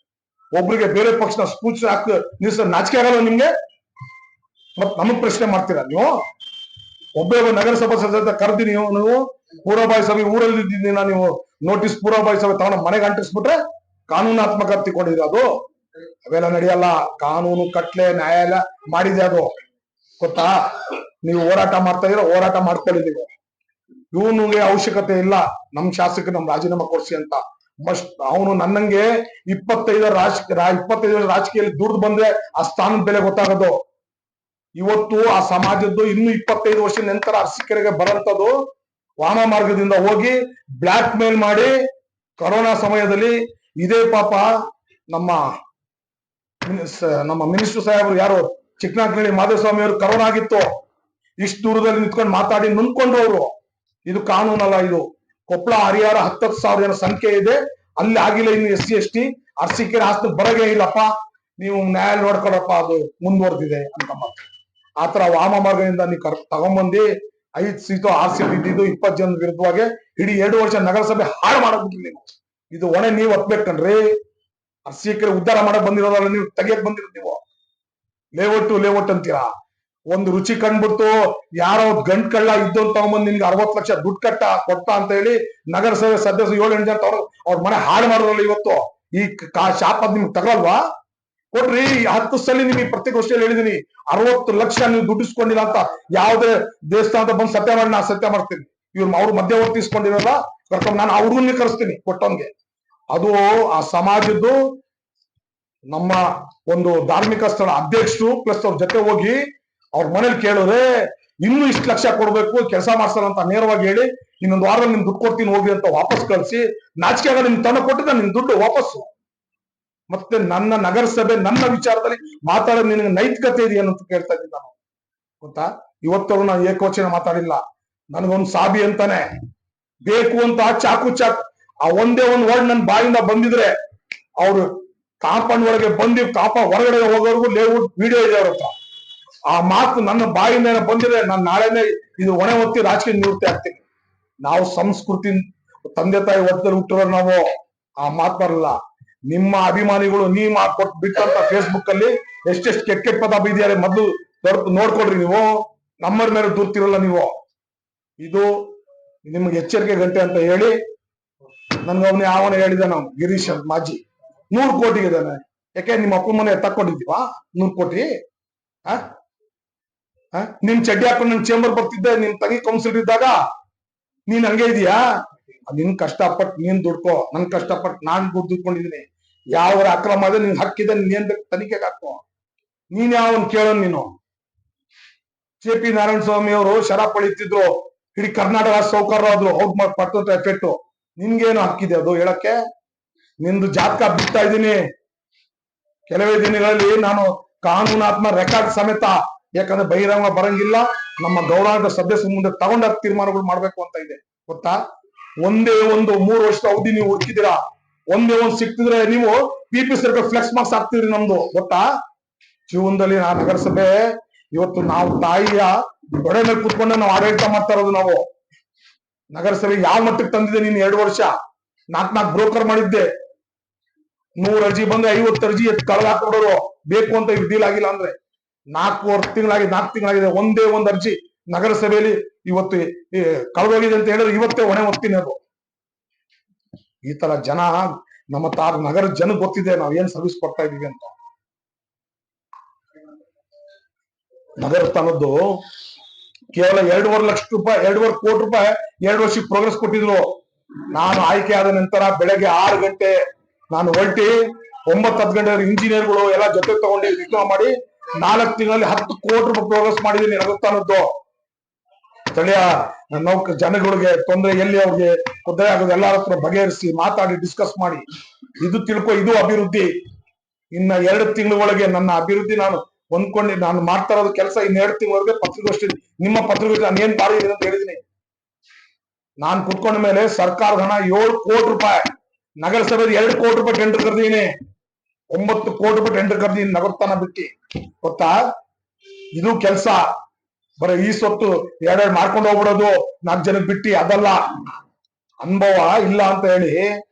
ಒಬ್ರಿಗೆ ಬೇರೆ ಪಕ್ಷನ ಸ್ಪೂಚ್ ಹಾಕಿ ನಿಲ್ಸ ನಾಚಿಕೆ ಆಗಲ್ಲ ನಿಮ್ಗೆ? ಮತ್ ನಮಗ್ ಪ್ರಶ್ನೆ ಮಾಡ್ತೀರಾ ನೀವು? ಒಬ್ಬ ನಗರಸಭಾ ಸದಸ್ಯ ಕರೆದಿ ನೀವು ಪೂರ್ವಭಾವಿ ಸಭೆ ಊರಲ್ಲಿ ಇದ್ದಿದ್ದೀನ, ನೀವು ನೋಟಿಸ್ ಪೂರ್ವಭಾವಿ ಸಭೆ ತಗೊಂಡು ಮನೆಗೆ ಅಂಟಿಸ್ಬಿಟ್ರೆ ಕಾನೂನಾತ್ಮಕ ತಿಕೊಂಡಿದೆ. ಅದು ಅವೆಲ್ಲ ನಡೆಯಲ್ಲ. ಕಾನೂನು ಕಟ್ಲೆ ನ್ಯಾಯಾಲಯ ಮಾಡಿದೆ ಅದು, ಗೊತ್ತಾ? ನೀವು ಹೋರಾಟ ಮಾಡ್ತಾ ಇದೀರ, ಹೋರಾಟ ಮಾಡ್ಕೊಳ್ಳಿ. ನೀವು ಇವನಿಗೆ ಅವಶ್ಯಕತೆ ಇಲ್ಲ ನಮ್ ಶಾಸಕ ನಮ್ ರಾಜೀನಾಮೆ ಕೊಡ್ಸಿ ಅಂತ. ಮಸ್ಟ್ ಅವನು ನನ್ನಂಗೆ 25 ರಾಜಕೀಯದಲ್ಲಿ ದುಡ್ದು ಬಂದ್ರೆ ಆ ಸ್ಥಾನದ ಬೆಲೆ ಗೊತ್ತಾಗೋದು. ಇವತ್ತು ಆ ಸಮಾಜದ್ದು ಇನ್ನು 25 ವರ್ಷ ನಂತರ ಅರಸೀಕೆರೆಗೆ ಬರಂತದ್ದು ವಾಮ ಮಾರ್ಗದಿಂದ ಹೋಗಿ ಬ್ಲಾಕ್ ಮೇಲ್ ಮಾಡಿ ಕೊರೋನಾ ಸಮಯದಲ್ಲಿ ಇದೇ ಪಾಪ ನಮ್ಮ ಮಿನಿಸ್ಟರ್ ಸಾಹೇಬರು ಯಾರು ಚಿಕ್ಕನಾಗ್ನಳ್ಳಿ ಮಾಧುಸ್ವಾಮಿ ಅವರು ಕರೋನಾ ಆಗಿತ್ತು, ಇಷ್ಟು ದೂರದಲ್ಲಿ ನಿಂತ್ಕೊಂಡು ಮಾತಾಡಿ ನುಂಗ್ಕೊಂಡ್ರು ಅವರು. ಇದು ಕಾನೂನಲ್ಲ, ಇದು ಕೊಪ್ಪಳ ಹರಿಹರ 10,000 ಜನ ಸಂಖ್ಯೆ ಇದೆ, ಅಲ್ಲಿ ಆಗಿಲ್ಲ ಇನ್ನು SC ST ಅರಸೀಕೆರೆ ಹಾಸನ ಬರಗೇ ಇಲ್ಲಪ್ಪ, ನೀವು ನ್ಯಾಯ ನೋಡ್ಕೊಡಪ್ಪ, ಅದು ಮುಂದುವರೆದಿದೆ ಅಂತ ಮಾತು. ಆತರ ವಾಮ ಮಾರ್ಗದಿಂದ ನೀವು ತಗೊಂಬಂದಿ 5 ಸೀಟು 6 ಸೀಟ್ ಇದ್ದಿದ್ದು 20 ಜನ ವಿರುದ್ಧವಾಗಿ ಇಡೀ 2 ವರ್ಷ ನಗರಸಭೆ ಹಾಳು ಮಾಡಬಿಟ್ರಿ ನೀವು. ಇದು ಹೊಣೆ ನೀವು ಹೊತ್ಬೇಕನ್ರಿ. ಅರಸೀಕೆರೆ ಉದ್ಧಾರ ಮಾಡಕ್ ಬಂದಿರೋದಲ್ಲ, ನೀವು ತೆಗಿಯಕ್ ಬಂದಿರೋದು. ನೀವು ಲೇಔಟ್ ಅಂತೀರಾ. ಒಂದು ರುಚಿ ಕಂಡ್ಬಿಟ್ಟು ಯಾರೋ ಗಂಟ್ ಕಳ್ಳ ಇದ್ದೊಂದು ತಗೊಂಬಂದ್ ನಿಮ್ಗೆ 60 ಲಕ್ಷ ದುಡ್ಡು ಕೊಟ್ಟ ಅಂತ ಹೇಳಿ ನಗರಸಭೆ ಸದಸ್ಯರು 7-8 ಜನ ತಗೊಂಡು ಅವ್ರ ಮನೆ ಹಾಳು ಮಾಡೋದ್ರಲ್ಲ. ಇವತ್ತು ಈ ಶಾಪ ನಿಮ್ಗೆ ತಗೊಳ್ವಾ? ಕೊಡ್ರಿ. 10 ಸಲ ನಿಮಗೆ ಪ್ರತಿಗೋಷ್ಠಿಯಲ್ಲಿ ಹೇಳಿದೀನಿ, 60 ಲಕ್ಷ ನೀವು ದುಡ್ಡಿಸ್ಕೊಂಡಿಲ್ಲ ಅಂತ. ಯಾವುದೇ ದೇವಸ್ಥಾನದ ಬಂದು ಸತ್ಯ ಮಾಡಿ ನಾ ಸತ್ಯ ಮಾಡ್ತೀನಿ. ಅವ್ರು ಮಧ್ಯವರ್ತಿ ಇಸ್ಕೊಂಡಿರಲ್ಲ, ಕರ್ಕೊಂಡು ನಾನು ಅವ್ರನ್ನೇ ಕರೆಸ್ತೀನಿ ಕೊಟ್ಟವನ್ಗೆ. ಅದು ಆ ಸಮಾಜದ್ದು ನಮ್ಮ ಒಂದು ಧಾರ್ಮಿಕ ಸ್ಥಳ ಅಧ್ಯಕ್ಷರು ಪ್ಲಸ್ ಅವ್ರ ಜೊತೆ ಹೋಗಿ ಅವ್ರ ಮನೇಲಿ ಕೇಳಿದ್ರೆ ಇನ್ನೂ ಇಷ್ಟು ಲಕ್ಷ ಕೊಡ್ಬೇಕು ಕೆಲಸ ಮಾಡ್ಸಲ್ಲ ಅಂತ ನೇರವಾಗಿ ಹೇಳಿ, ಇನ್ನೊಂದು ವಾರದಲ್ಲಿ ನಿಮ್ ದುಡ್ಡು ಕೊಡ್ತೀನಿ ಹೋಗಿ ಅಂತ ವಾಪಸ್ ಕಳಿಸಿ, ನಾಚಿಕೆ ಆಗ ನಿಮ್ ತಂಡ ಕೊಟ್ಟಿದ್ದ ನಿಮ್ ದುಡ್ಡು ವಾಪಸ್ಸು. ಮತ್ತೆ ನನ್ನ ನಗರಸಭೆ ನನ್ನ ವಿಚಾರದಲ್ಲಿ ಮಾತಾಡೋದು ನಿನಗೆ ನೈತಿಕತೆ ಇದೆಯೇನು ಅಂತ ಕೇಳ್ತಾ ಇದ್ದೀನಿ ನಾನು. ಗೊತ್ತಾ, ಇವತ್ತವರು ನಾನು ಏಕವಚನ ಮಾತಾಡಿಲ್ಲ. ನನಗೊಂದು ಸಾಬಿ ಅಂತಾನೆ ಬೇಕು ಅಂತ ಚಾಕು ಆ ಒಂದೇ ಒಂದು ವರ್ಡ್ ನನ್ನ ಬಾಯಿಂದ ಬಂದಿದ್ರೆ ಅವ್ರು ಕಾಂಪೌಂಡ್ ಒಳಗೆ ಬಂದು ಕಾಂಪೌಂಡ್ ಹೊರಗಡೆ ಹೋಗೋರ್ಗು ಲೇಔಟ್ ವಿಡಿಯೋ ಇದೆ ಅವ್ರ ಹತ್ರ. ಆ ಮಾತು ನನ್ನ ಬಾಯಿಂದ ಬಂದಿದೆ, ನಾನು ನಾಳೆನೆ ಇದು ಹೊಣೆ ಹೊತ್ತಿ ರಾಜಕೀಯ ನಿವೃತ್ತಿ ಆಗ್ತೀನಿ. ನಾವು ಸಂಸ್ಕೃತಿ ತಂದೆ ತಾಯಿ ಒತ್ತಲ್ಲಿ ಹುಟ್ಟಿರೋ ನಾವು ಆ ಮಾತು ಬರಲ್ಲ. ನಿಮ್ಮ ಅಭಿಮಾನಿಗಳು ನೀ ಕೊಟ್ಟು ಬಿಟ್ಟಂತ ಫೇಸ್ಬುಕ್ ಅಲ್ಲಿ ಎಷ್ಟೆಷ್ಟು ಕೆಟ್ಟ ಪದ ಬೀದಿಯಾರೆ ಮೊದಲು ನೋಡ್ಕೊಡ್ರಿ. ನೀವು ನಮ್ಮರ ಮೇಲೆ ದೂರ್ತಿರಲ್ಲ ನೀವು. ಇದು ನಿಮ್ಗೆ ಎಚ್ಚರಿಕೆ ಗಂಟೆ ಅಂತ ಹೇಳಿ ನನ್ಗೊಬ್ನೇ ಅವನ ಹೇಳಿದ ನಾವು ಗಿರೀಶ್ ಮಾಜಿ 100 ಕೋಟಿಗೆ ಇದ್ದಾನೆ. ಯಾಕೆ ನಿಮ್ಮ ಅಪ್ಪ ಮನೆ ತಕ್ಕೊಂಡಿದ್ದೀವಾ 100 ಕೋಟಿ? ನಿನ್ ಚಡ್ಡಿ ಹಾಕೊಂಡು ನನ್ ಚೇಂಬರ್ ಬರ್ತಿದ್ದೆ, ನಿನ್ ತಂಗಿ ಕೌನ್ಸಿಲರ್ ಇದ್ದಾಗ ನೀನ್ ಹಂಗೆ ಇದೀಯಾ? ನಿನ್ ಕಷ್ಟಪಟ್ಟು ನೀನ್ ದುಡ್ಕೋ, ನನ್ ಕಷ್ಟಪಟ್ಟು ನಾನ್ ದುಡ್ಕೊಂಡಿದೀನಿ. ಯಾವ ಅಕ್ರಮ ಅದೇ ನಿನ್ ಹಕ್ಕಿದೆ, ನೀನ್ ಏನ್ ಬೇಕು ತನಿಖೆಗೆ ಹಾಕೋ. ನೀನ್ ಯಾವನ್ ಕೇಳೋನ್ ನೀನು? JP ನಾರಾಯಣ ಸ್ವಾಮಿ ಅವರು ಶರಾಬ್ ಪಡಿತಿದ್ರು, ಇಡೀ ಕರ್ನಾಟಕ ಸೌಕರ್ಯ ಆದ್ರು, ಅವ್ರು ಪಟ್ಟಂತ ಎಫೆಕ್ಟ್. ನಿನ್ಗೇನು ಹಕ್ಕಿದೆ ಅದು ಹೇಳಕ್ಕೆ? ನಿಂದು ಜಾತಕ ಬಿಡ್ತಾ ಇದ್ದೀನಿ. ಕೆಲವೇ ದಿನಗಳಲ್ಲಿ ನಾನು ಕಾನೂನಾತ್ಮ ರೆಕಾರ್ಡ್ ಸಮೇತ, ಯಾಕಂದ್ರೆ ಬಹಿರಂಗ ಬರಂಗಿಲ್ಲ, ನಮ್ಮ ಗೌರವದ ಸದಸ್ಯರ ಮುಂದೆ ತಗೊಂಡ ತೀರ್ಮಾನಗಳು ಮಾಡ್ಬೇಕು ಅಂತ ಇದೆ. ಗೊತ್ತಾ, ಒಂದೇ ಒಂದು 3 ವರ್ಷದ ಅವಧಿ ನೀವು ಹುಡುಕಿದ್ದೀರಾ, ಒಂದೇ ಒಂದು ಸಿಕ್ತಿದ್ರೆ ನೀವು PP ಸರ್ಕಲ್ ಫ್ಲೆಕ್ಸ್ ಮಾರ್ಕ್ಸ್ ಹಾಕ್ತಿದ್ರಿ ನಮ್ದು. ಗೊತ್ತಾ, ಜೀವನದಲ್ಲಿ ಆ ನಗರಸಭೆ ಇವತ್ತು ನಾವು ತಾಯಿಯ ಗೊಡೆ ಮೇಲೆ ಕೂತ್ಕೊಂಡೆ ನಾವು ಆಡಳಿತ ಮಾಡ್ತಾ ಇರೋದು. ನಾವು ನಗರಸಭೆ ಯಾವ ಮಟ್ಟಕ್ಕೆ ತಂದಿದೆ ನೀನು? 2 ವರ್ಷ 4 ಬ್ರೋಕರ್ ಮಾಡಿದ್ದೆ. 100 ಅರ್ಜಿ ಬಂದ್ರೆ 50 ಅರ್ಜಿ ಕಳೆದ ಹಾಕೊಡೋರು ಬೇಕು ಅಂತ ಡೀಲ್ ಆಗಿಲ್ಲ ಅಂದ್ರೆ. 4 ತಿಂಗಳಾಗಿದೆ, ಒಂದೇ ಒಂದು ಅರ್ಜಿ ನಗರಸಭೆಯಲ್ಲಿ ಇವತ್ತು ಕಳೆದೋಗಿದೆ ಅಂತ ಹೇಳಿದ್ರೆ ಇವತ್ತೇ ಹೊಣೆ ಹೊತ್ತೀನಿ. ಅದು ಈ ತರ ಜನ ನಮ್ಮ ನಗರ ಜನ ಗೊತ್ತಿದೆ ನಾವು ಏನ್ ಸರ್ವಿಸ್ ಕೊಡ್ತಾ ಇದೀವಿ ಅಂತ. ನಗರ ಸ್ಥಾನದ್ದು ಕೇವಲ 2.5 ಲಕ್ಷ ರೂಪಾಯಿ, 2.5 ಕೋಟಿ ರೂಪಾಯಿ 2 ವರ್ಷಕ್ಕೆ ಪ್ರೋಗ್ರೆಸ್ ಕೊಟ್ಟಿದ್ರು. ನಾನು ಆಯ್ಕೆ ಆದ ನಂತರ ಬೆಳಗ್ಗೆ 6 ಗಂಟೆ ನಾನು ಹೊರಟಿ 9-10 ಗಂಟೆ ಇಂಜಿನಿಯರ್ಗಳು ಎಲ್ಲ ಜೊತೆ ತಗೊಂಡು ವಿಕ್ರಮ ಮಾಡಿ 4 ತಿಂಗಳಲ್ಲಿ 10 ಕೋಟಿ ರೂಪಾಯಿ ಪ್ರೋಗ್ರೆಸ್ ಮಾಡಿದೀನಿ ನಗರಸ್ಥಾನದ್ದು. ಸ್ಥಳೀಯ ಜನಗಳಿಗೆ ತೊಂದರೆ ಎಲ್ಲಿ ಅವ್ರಿಗೆ ತೊಂದರೆ ಆಗೋದು ಎಲ್ಲರ ಹತ್ರ ಬಗೆಹರಿಸಿ ಮಾತಾಡಿ ಡಿಸ್ಕಸ್ ಮಾಡಿ ಇದು ತಿಳ್ಕೊ, ಇದು ಅಭಿವೃದ್ಧಿ. ಇನ್ನ 2 ತಿಂಗಳ ಒಳಗೆ ನನ್ನ ಅಭಿವೃದ್ಧಿ ನಾನು ಹೊಂದ್ಕೊಂಡು ನಾನು ಮಾಡ್ತಾ ಇರೋದು ಕೆಲಸ. ಇನ್ನು 2 ತಿಂಗಳವರೆಗೆ ಪತ್ರಿಕಾಗೋಷ್ಠಿ, ನಿಮ್ಮ ಪತ್ರಿಕಾಗೋಷ್ಠಿ ನಾನು ಏನ್ ಮಾಡಿದೀನಿ ಅಂತ ಹೇಳಿದೀನಿ. ನಾನ್ ಕುತ್ಕೊಂಡ ಮೇಲೆ ಸರ್ಕಾರದ ಹಣ 7 ಕೋಟಿ ರೂಪಾಯಿ, ನಗರಸಭೆ 2 ಕೋಟಿ ರೂಪಾಯಿ ಟೆಂಡರ್ ಕರೆದೀನಿ, 9 ಕೋಟಿ ರೂಪಾಯಿ ಟೆಂಡರ್ ಕರೆದೀನಿ ನಗರಸ್ಥಾನ ಬಿಟ್ಟು. ಗೊತ್ತಾ, ಇದು ಕೆಲಸ. ಬರೀ ಈ ಸೊತ್ತು 2 ಮಾಡ್ಕೊಂಡು ಹೋಗ್ಬಿಡೋದು 4 ಜನಕ್ಕೆ ಬಿಟ್ಟು ಅದಲ್ಲ. ಅನುಭವ ಇಲ್ಲ ಅಂತ ಹೇಳಿ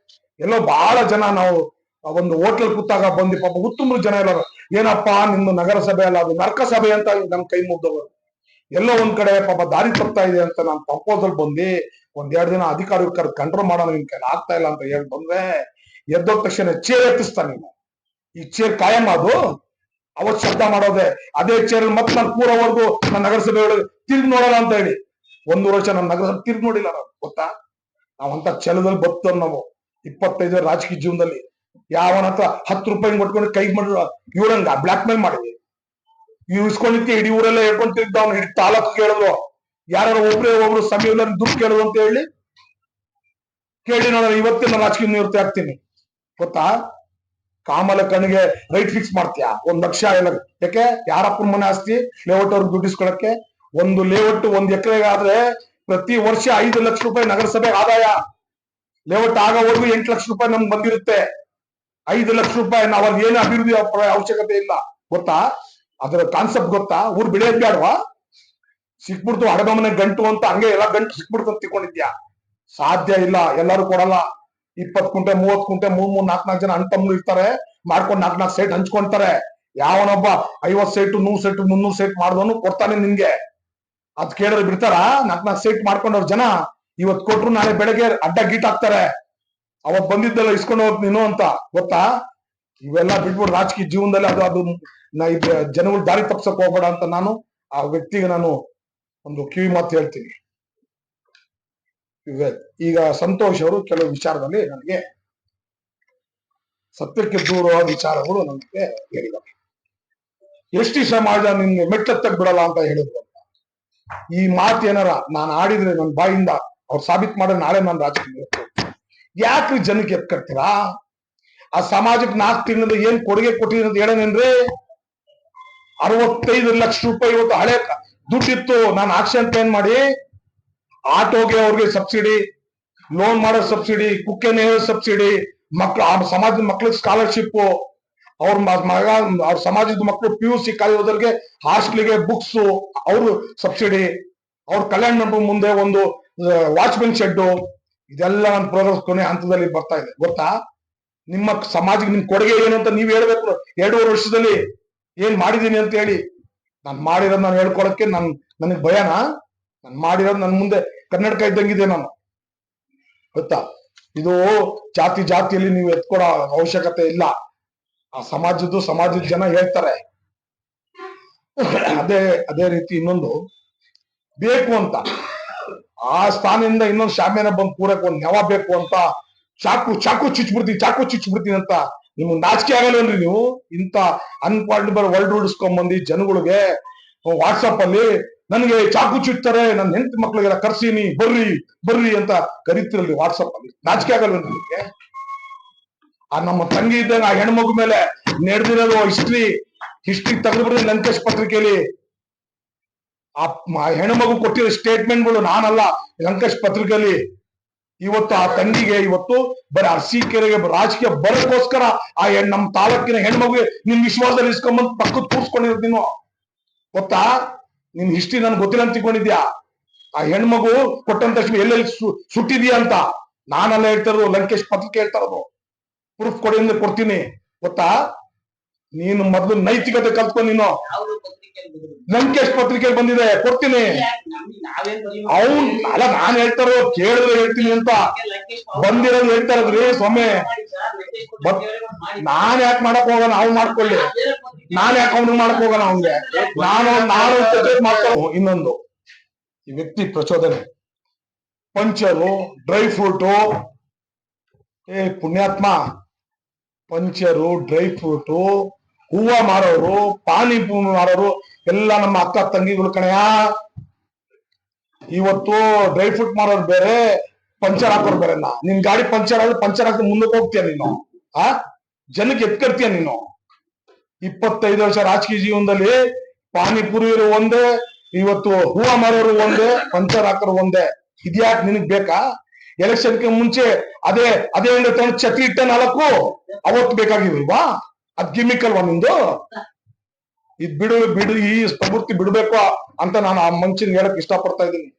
ಎಲ್ಲೋ ಬಹಳ ಜನ ನಾವು ಒಂದು ಹೋಟ್ಲಲ್ ಕೂತಾಗ ಬಂದಿ ಪಾಪ ಉತ್ತಮ ಜನ ಎಲ್ಲರೂ ಏನಪ್ಪಾ ನಿಮ್ದು ನಗರಸಭೆ ಅಲ್ಲ ಅದು ನರಕ ಸಭೆ ಅಂತ ನಮ್ ಕೈ ಮುಗ್ದವರು. ಎಲ್ಲೋ ಒಂದ್ ಕಡೆ ಪಾಪ ದಾರಿ ತಪ್ತಾ ಇದೆ ಅಂತ ನಾನು ಪ್ರಪೋಸಲ್ ಬಂದು 1-2 ದಿನ ಅಧಿಕಾರಿಗಳು ಕರೆದು ಕಂಟ್ರೋಲ್ ಮಾಡೋಣ, ನಿಮ್ ಕೈಲಿ ಆಗ್ತಾ ಇಲ್ಲ ಅಂತ ಹೇಳಿ ಬಂದ್ರೆ ಎದ್ದೋದ ತಕ್ಷಣ ಚೇರ್ ಎತ್ತಿಸ್ತಾನೆ. ನೀವು ಈ ಚೇರ್ ಕಾಯಂ, ಅದು ಅವತ್ ಶಬ್ದ ಮಾಡೋದೆ ಅದೇ ಚೇರ್ ಮತ್ತೆ ನಾನು ಪೂರವರೆಗೂ ನನ್ನ ನಗರಸಭೆ ಒಳಗೆ ತಿರುಗಿ ನೋಡೋಣ ಅಂತ ಹೇಳಿ 1 ವರ್ಷ ನಮ್ಮ ನಗರ ತಿರ್ಗಿ ನೋಡಿಲ್ಲ ನಾವು, ಗೊತ್ತಾ? ನಾವಂತ ಛಲದಲ್ಲಿ ಬರ್ತವ್ ನಾವು 25 ರಾಜಕೀಯ ಜೀವನದಲ್ಲಿ. ಯಾವನ ಹತ್ರ 10 ರೂಪಾಯಿ ಕೊಟ್ಕೊಂಡು ಕೈಗೆ ಮಾಡಿದ್ರು ಇವ್ರಂಗ ಬ್ಲಾಕ್ ಮೇಲ್ ಮಾಡಿದ್ವಿ. ಇವ್ ಇಸ್ಕೊಂಡಿದ್ದೆ ಇಡೀ ಊರೆಲ್ಲ ಹೇಳ್ಕೊಂಡ್ ತಿರ್ಗ್ದ ಅವ್ನು, ಇಡೀ ತಾಲೂಕು ಕೇಳಿದ್ರು. ಯಾರು ಒಬ್ರು ಸಮಯ ದುಡ್ಡು ಕೇಳುದು ಅಂತ ಕೇಳಿ ನೋಡೋಣ. ಇವತ್ತಿನ ರಾಜಕೀಯ ನಿವೃತ್ತಿ ಆಗ್ತೀನಿ, ಗೊತ್ತಾ? ಕಾಮಲ ಕಣ್ಣಿಗೆ ರೈಟ್ ಫಿಕ್ಸ್ ಮಾಡ್ತೀಯಾ 1 ಲಕ್ಷ ಎಲ್ಲ? ಯಾಕೆ? ಯಾರಪ್ಪನ ಮನೆ ಆಸ್ತಿ ಲೇಔಟ್ ಅವ್ರಿಗೆ ದುಡ್ಡಿಸ್ಕೊಳಕ್ಕೆ? ಒಂದು ಲೇಔಟ್ 1 ಎಕರೆಗೆ ಆದ್ರೆ ಪ್ರತಿ ವರ್ಷ 5 ಲಕ್ಷ ರೂಪಾಯಿ ನಗರಸಭೆ ಆದಾಯ. ಲೇಔಟ್ ಆಗೋವರೆಗೂ 8 ಲಕ್ಷ ರೂಪಾಯಿ ನಮ್ಗೆ ಬಂದಿರುತ್ತೆ. 5 ಲಕ್ಷ ರೂಪಾಯಿ ನಾವು ಅಲ್ಲಿ ಏನು ಅಭಿವೃದ್ಧಿ ಅವಶ್ಯಕತೆ ಇಲ್ಲ, ಗೊತ್ತಾ? ಅದರ ಕಾನ್ಸೆಪ್ಟ್ ಗೊತ್ತಾ? ಊರ್ ಬೆಳೆಯೋದ್ ಬೇಡವಾ? ಸಿಕ್ಬಿಡ್ತು ಹಡಗಮನೆ ಗಂಟು ಅಂತ, ಹಂಗೆ ಎಲ್ಲ ಗಂಟು ಸಿಕ್ಬಿಡ್ತು ಅಂತ ತಿಳ್ಕೊಂಡಿದ್ಯಾ? ಸಾಧ್ಯ ಇಲ್ಲ, ಎಲ್ಲರೂ ಕೊಡಲ್ಲ. 20 ಕುಂಟೆ 30 ಕುಂಟೆ 3-4 ಜನ ಅಣ್ಣ ತಮ್ಮರು ಇರ್ತಾರೆ, ಮಾಡ್ಕೊಂಡು 4 ಸೈಟ್ ಹಂಚ್ಕೊಂತಾರೆ. ಯಾವನೊಬ್ಬ 50 ಸೈಟ್ 100 ಸೈಟ್ 300 ಸೈಟ್ ಮಾಡಿದವನು ಕೊಡ್ತಾನೆ ನಿನ್ಗೆ. ಅದ್ ಕೇಳಿದ್ರೆ ಬಿಡ್ತಾರ? 4 ಸೈಟ್ ಮಾಡ್ಕೊಂಡವ್ರ ಜನ ಇವತ್ ಕೊಟ್ರು ನಾಳೆ ಬೆಳಗ್ಗೆ ಅಡ್ಡ ಗೀಟ್ ಹಾಕ್ತಾರೆ. ಅವತ್ ಬಂದಿದ್ದೆಲ್ಲ ಇಸ್ಕೊಂಡು ಹೋಗ್ ನೀನು ಅಂತ, ಗೊತ್ತಾ? ಇವೆಲ್ಲ ಬಿಟ್ಬಿಟ್ಟು ರಾಜಕೀಯ ಜೀವನದಲ್ಲಿ ಅದು ಜನಗಳು ದಾರಿ ತಪ್ಸಕ್ ಹೋಗ್ಬೇಡ ಅಂತ ನಾನು ಆ ವ್ಯಕ್ತಿಗೆ ನಾನು ಒಂದು ಕಿವಿ ಮಾತು ಹೇಳ್ತೀನಿ. ಈಗ ಸಂತೋಷ್ ಅವರು ಕೆಲವು ವಿಚಾರದಲ್ಲಿ ನನಗೆ ಸತ್ಯಕ್ಕೆ ದೂರ ವಿಚಾರಗಳು ನನಗೆ ಹೇಳಿದ್ದಾರೆ. ಎಷ್ಟಿ ಸಮಾಜ ನಿನ್ಗೆ ಮೆಟ್ಟತ್ತಕ್ ಬಿಡಲ್ಲ ಅಂತ ಹೇಳಿದ್ರು. ಈ ಮಾತು ಏನಾರ ನಾನು ಆಡಿದ್ರೆ ನನ್ನ ಬಾಯಿಂದ ಅವ್ರು ಸಾಬೀತ್ ಮಾಡಿದ್ರೆ ನಾಳೆ ನಾನು ರಾಜಕೀಯ ಯಾಕ್ರಿ ಜನಕ್ಕೆ ಎತ್ಕಡ್ತೀರಾ? ಆ ಸಮಾಜಕ್ಕೆ 4 ತಿಂಗಳ ಏನ್ ಕೊಡುಗೆ ಕೊಟ್ಟಿದ್ದೀನಿ ಅಂತ ಹೇಳೇನೇನ್ರಿ? 65 ಲಕ್ಷ ರೂಪಾಯಿ ಇವತ್ತು ಹಳೆ ದುಡ್ಡಿತ್ತು. ನಾನು ಆಕ್ಷನ್ ಪ್ಲಾನ್ ಮಾಡಿ ಆಟೋಗೆ ಅವ್ರಿಗೆ ಸಬ್ಸಿಡಿ, ಲೋನ್ ಮಾಡೋ ಸಬ್ಸಿಡಿ, ಕುಕ್ಕೆ ನೇರ ಸಬ್ಸಿಡಿ, ಮಕ್ಳು ಆ ಸಮಾಜದ ಮಕ್ಳಿಗೆ ಸ್ಕಾಲರ್ಶಿಪ್, ಅವ್ರ ಮಗ ಅವ್ರ ಸಮಾಜದ ಮಕ್ಕಳು PUC ಕಾಲೇಜೋದವ್ರಿಗೆ ಹಾಸ್ಟೆಲ್ಗೆ ಬುಕ್ಸ್ ಅವ್ರು ಸಬ್ಸಿಡಿ, ಅವ್ರ ಕಲ್ಯಾಣ ಮಂಟಪ ಮುಂದೆ ಒಂದು ವಾಚ್ಮೆನ್ ಶೆಡ್, ಇದೆಲ್ಲ ನನ್ನ ಪ್ರೋಗ್ರೆಸ್ ಕೊನೆ ಹಂತದಲ್ಲಿ ಬರ್ತಾ ಇದೆ, ಗೊತ್ತಾ? ನಿಮ್ಮ ಸಮಾಜಕ್ಕೆ ನಿಮ್ ಕೊಡುಗೆ ಏನು ಅಂತ ನೀವ್ ಹೇಳ್ಬೇಕು. 2.5 ವರ್ಷದಲ್ಲಿ ಏನ್ ಮಾಡಿದೀನಿ ಅಂತ ಹೇಳಿ. ನಾನ್ ಮಾಡಿರೋದು ನಾನು ಹೇಳ್ಕೊಳಕ್ಕೆ ನನಗ್ ಭಯನಾ? ನಾನು ಮಾಡಿರೋದು ನನ್ ಮುಂದೆ ಕನ್ನಡಕ ಇದ್ದಂಗಿದೆ ನಾನು, ಗೊತ್ತಾ? ಇದು ಜಾತಿಯಲ್ಲಿ ನೀವು ಎತ್ಕೊಡೋ ಅವಶ್ಯಕತೆ ಇಲ್ಲ. ಆ ಸಮಾಜದ ಜನ ಹೇಳ್ತಾರೆ. ಅದೇ ರೀತಿ ಇನ್ನೊಂದು ಬೇಕು ಅಂತ ಆ ಸ್ಥಾನದಿಂದ ಇನ್ನೊಂದು ಶಾಮಿಯಾನ ಬಂದು ಕೂರಕ್ಕೆ ಒಂದು ನೆವ ಬೇಕು ಅಂತ ಚಾಕು ಚುಚ್ಬಿಡ್ತೀನಿ ಅಂತ ನಿಮ್ಗೆ ನಾಚಿಕೆ ಆಗಲ್ವೇನ್ರಿ? ನೀವು ಇಂತ ಅನ್ಪಾರ್ಟಬಲ್ ವರ್ಲ್ಡ್ ರೂಢಿಸ್ಕೊಂಡ್ ಜನಗಳಿಗೆ ವಾಟ್ಸಪ್ ಅಲ್ಲಿ ನನಗೆ ಚಾಕು ಚುಚ್ತಾರೆ, ನನ್ನ ಹೆಂಡತಿ ಮಕ್ಳಿಗೆಲ್ಲ ಕರ್ಸೀನಿ, ಬರ್ರಿ ಅಂತ ಕರಿತಿರಲ್ರಿ ವಾಟ್ಸಪ್ ಅಲ್ಲಿ. ನಾಚಿಕೆ ಆಗಲ್ವೇನ್ರಿ ನಿಮ್ಗೆ? ಆ ನಮ್ಮ ತಂಗಿ ಇದ್ದಂಗ ಆ ಹೆಣ್ಮಗು ಮೇಲೆ ನಡೆದಿರೋದು ಹಿಸ್ಟ್ರಿ ತೆಗೆದ್ಬಿಡ್ರಿ ಲಂಕೇಶ್ ಪತ್ರಿಕೆಯಲ್ಲಿ. ಆ ಹೆಣ್ಮಗು ಕೊಟ್ಟಿರೋ ಸ್ಟೇಟ್ಮೆಂಟ್ಗಳು ನಾನಲ್ಲ, ಲಂಕೇಶ್ ಪತ್ರಿಕೆಯಲ್ಲಿ. ಇವತ್ತು ಆ ತಂಗಿಗೆ ಇವತ್ತು ಬರೀ ಅರಸೀಕೆರೆಗೆ ರಾಜಕೀಯ ಬರೋಕ್ಕೋಸ್ಕರ ಆ ನಮ್ಮ ತಾಲೂಕಿನ ಹೆಣ್ಮಗುಗೆ ನಿಮ್ ವಿಶ್ವಾಸದಲ್ಲಿ ಇಸ್ಕೊಂಬಂದ್ ಪಕ್ಕದ ಕೂರ್ಸ್ಕೊಂಡಿರೋದು ನೀನು, ಗೊತ್ತಾ? ನಿನ್ ಹಿಸ್ಟ್ರಿ ನನ್ಗೆ ಗೊತ್ತಿಲ್ಲ ಅಂತ ತಿಳ್ಕೊಂಡಿದ್ಯಾ? ಆ ಹೆಣ್ಮಗು ಕೊಟ್ಟಂತ ಎಲ್ಲೆಲ್ಲಿ ಸುಟ್ಟಿದ್ಯಾ ಅಂತ ನಾನೆಲ್ಲ ಹೇಳ್ತಾರದು, ಲಂಕೇಶ್ ಪತ್ರಿಕೆ ಹೇಳ್ತಾರದು. ಪ್ರೂಫ್ ಕೊಡಿ ಅಂದ್ರೆ ಕೊಡ್ತೀನಿ, ಗೊತ್ತಾ? ನೀನು ಮೊದ್ಲು ನೈತಿಕತೆ ಕಲ್ತ್ಕೊಂಡು ನೀನು ಲಂಕೇಶ್ ಪತ್ರಿಕೆಯಲ್ಲಿ ಬಂದಿದೆ, ಕೊಡ್ತೀನಿ. ಅವ್ನ್ ಅಲ್ಲ, ನಾನ್ ಹೇಳ್ತಾರೋ ಕೇಳಿದ್ರೆ ಹೇಳ್ತೀನಿ ಅಂತ ಬಂದಿರೋದು ಹೇಳ್ತಾರದ್ರಿ ಸ್ವಾಮಿ. ನಾನ್ ಯಾಕೆ ಮಾಡಕ್ ಹೋಗೋಣ? ಅವ್ನು ಮಾಡ್ಕೊಳ್ಳಿ, ನಾನ್ ಯಾಕೆ ಅವ್ನಿಗೆ ಮಾಡಕ್ ಹೋಗೋಣ? ಅವ್ನ್ಗೆ ನಾನು ಮಾಡ್ಕೊ. ಇನ್ನೊಂದು ಈ ವ್ಯಕ್ತಿ ಪ್ರಚೋದನೆ, ಪಂಚರು, ಡ್ರೈ ಫ್ರೂಟು, ಪುಣ್ಯಾತ್ಮ, ಪಂಚರು, ಡ್ರೈ ಫ್ರೂಟು, ಹೂವ ಮಾರೋರು, ಪಾನಿಪೂರಿ ಮಾರೋರು ಎಲ್ಲ ನಮ್ಮ ಅಕ್ಕ ತಂಗಿಗಳು ಕಣೆಯ. ಇವತ್ತು ಡ್ರೈ ಫ್ರೂಟ್ ಮಾರೋರು ಬೇರೆ, ಪಂಚರ್ ಹಾಕೋರು ಬೇರೆ. ನಿನ್ ಗಾಡಿ ಪಂಚರ್ ಆದ್ರೆ ಪಂಚರ್ ಹಾಕಿ ಮುಂದಕ್ಕೆ ಹೋಗ್ತೀಯ ನೀನು? ಜನಕ್ಕೆ ಎತ್ಕಡ್ತೀಯ ನೀನು? 25 ವರ್ಷ ರಾಜಕೀಯ ಜೀವನದಲ್ಲಿ ಪಾನಿಪುರಿ ಒಂದೇ, ಇವತ್ತು ಹೂವ ಮಾರೋರು ಒಂದೇ, ಪಂಚರ್ ಹಾಕೋರು ಒಂದೇ. ಇದ್ಯಾಕೆ ನಿನಗ್ ಬೇಕಾ? ಎಲೆಕ್ಷನ್ಗೆ ಮುಂಚೆ ಅದೇ ತಗೊಂಡು ಛತ್ರಿ ಇಟ್ಟ 4 ಅವತ್ತು ಬೇಕಾಗಿಲ್ವಾ? ಅದ್ ಗಿಮಿಕ್ ಅಲ್ವಾ ನಿಂದು? ಇದ್ ಬಿಡು ಈ ಪ್ರವೃತ್ತಿ ಬಿಡ್ಬೇಕು ಅಂತ ನಾನು ಆ ಮನುಷ್ಯನ್ಗೆ ಹೇಳಕ್ ಇಷ್ಟಪಡ್ತಾ ಇದ್ದೀನಿ.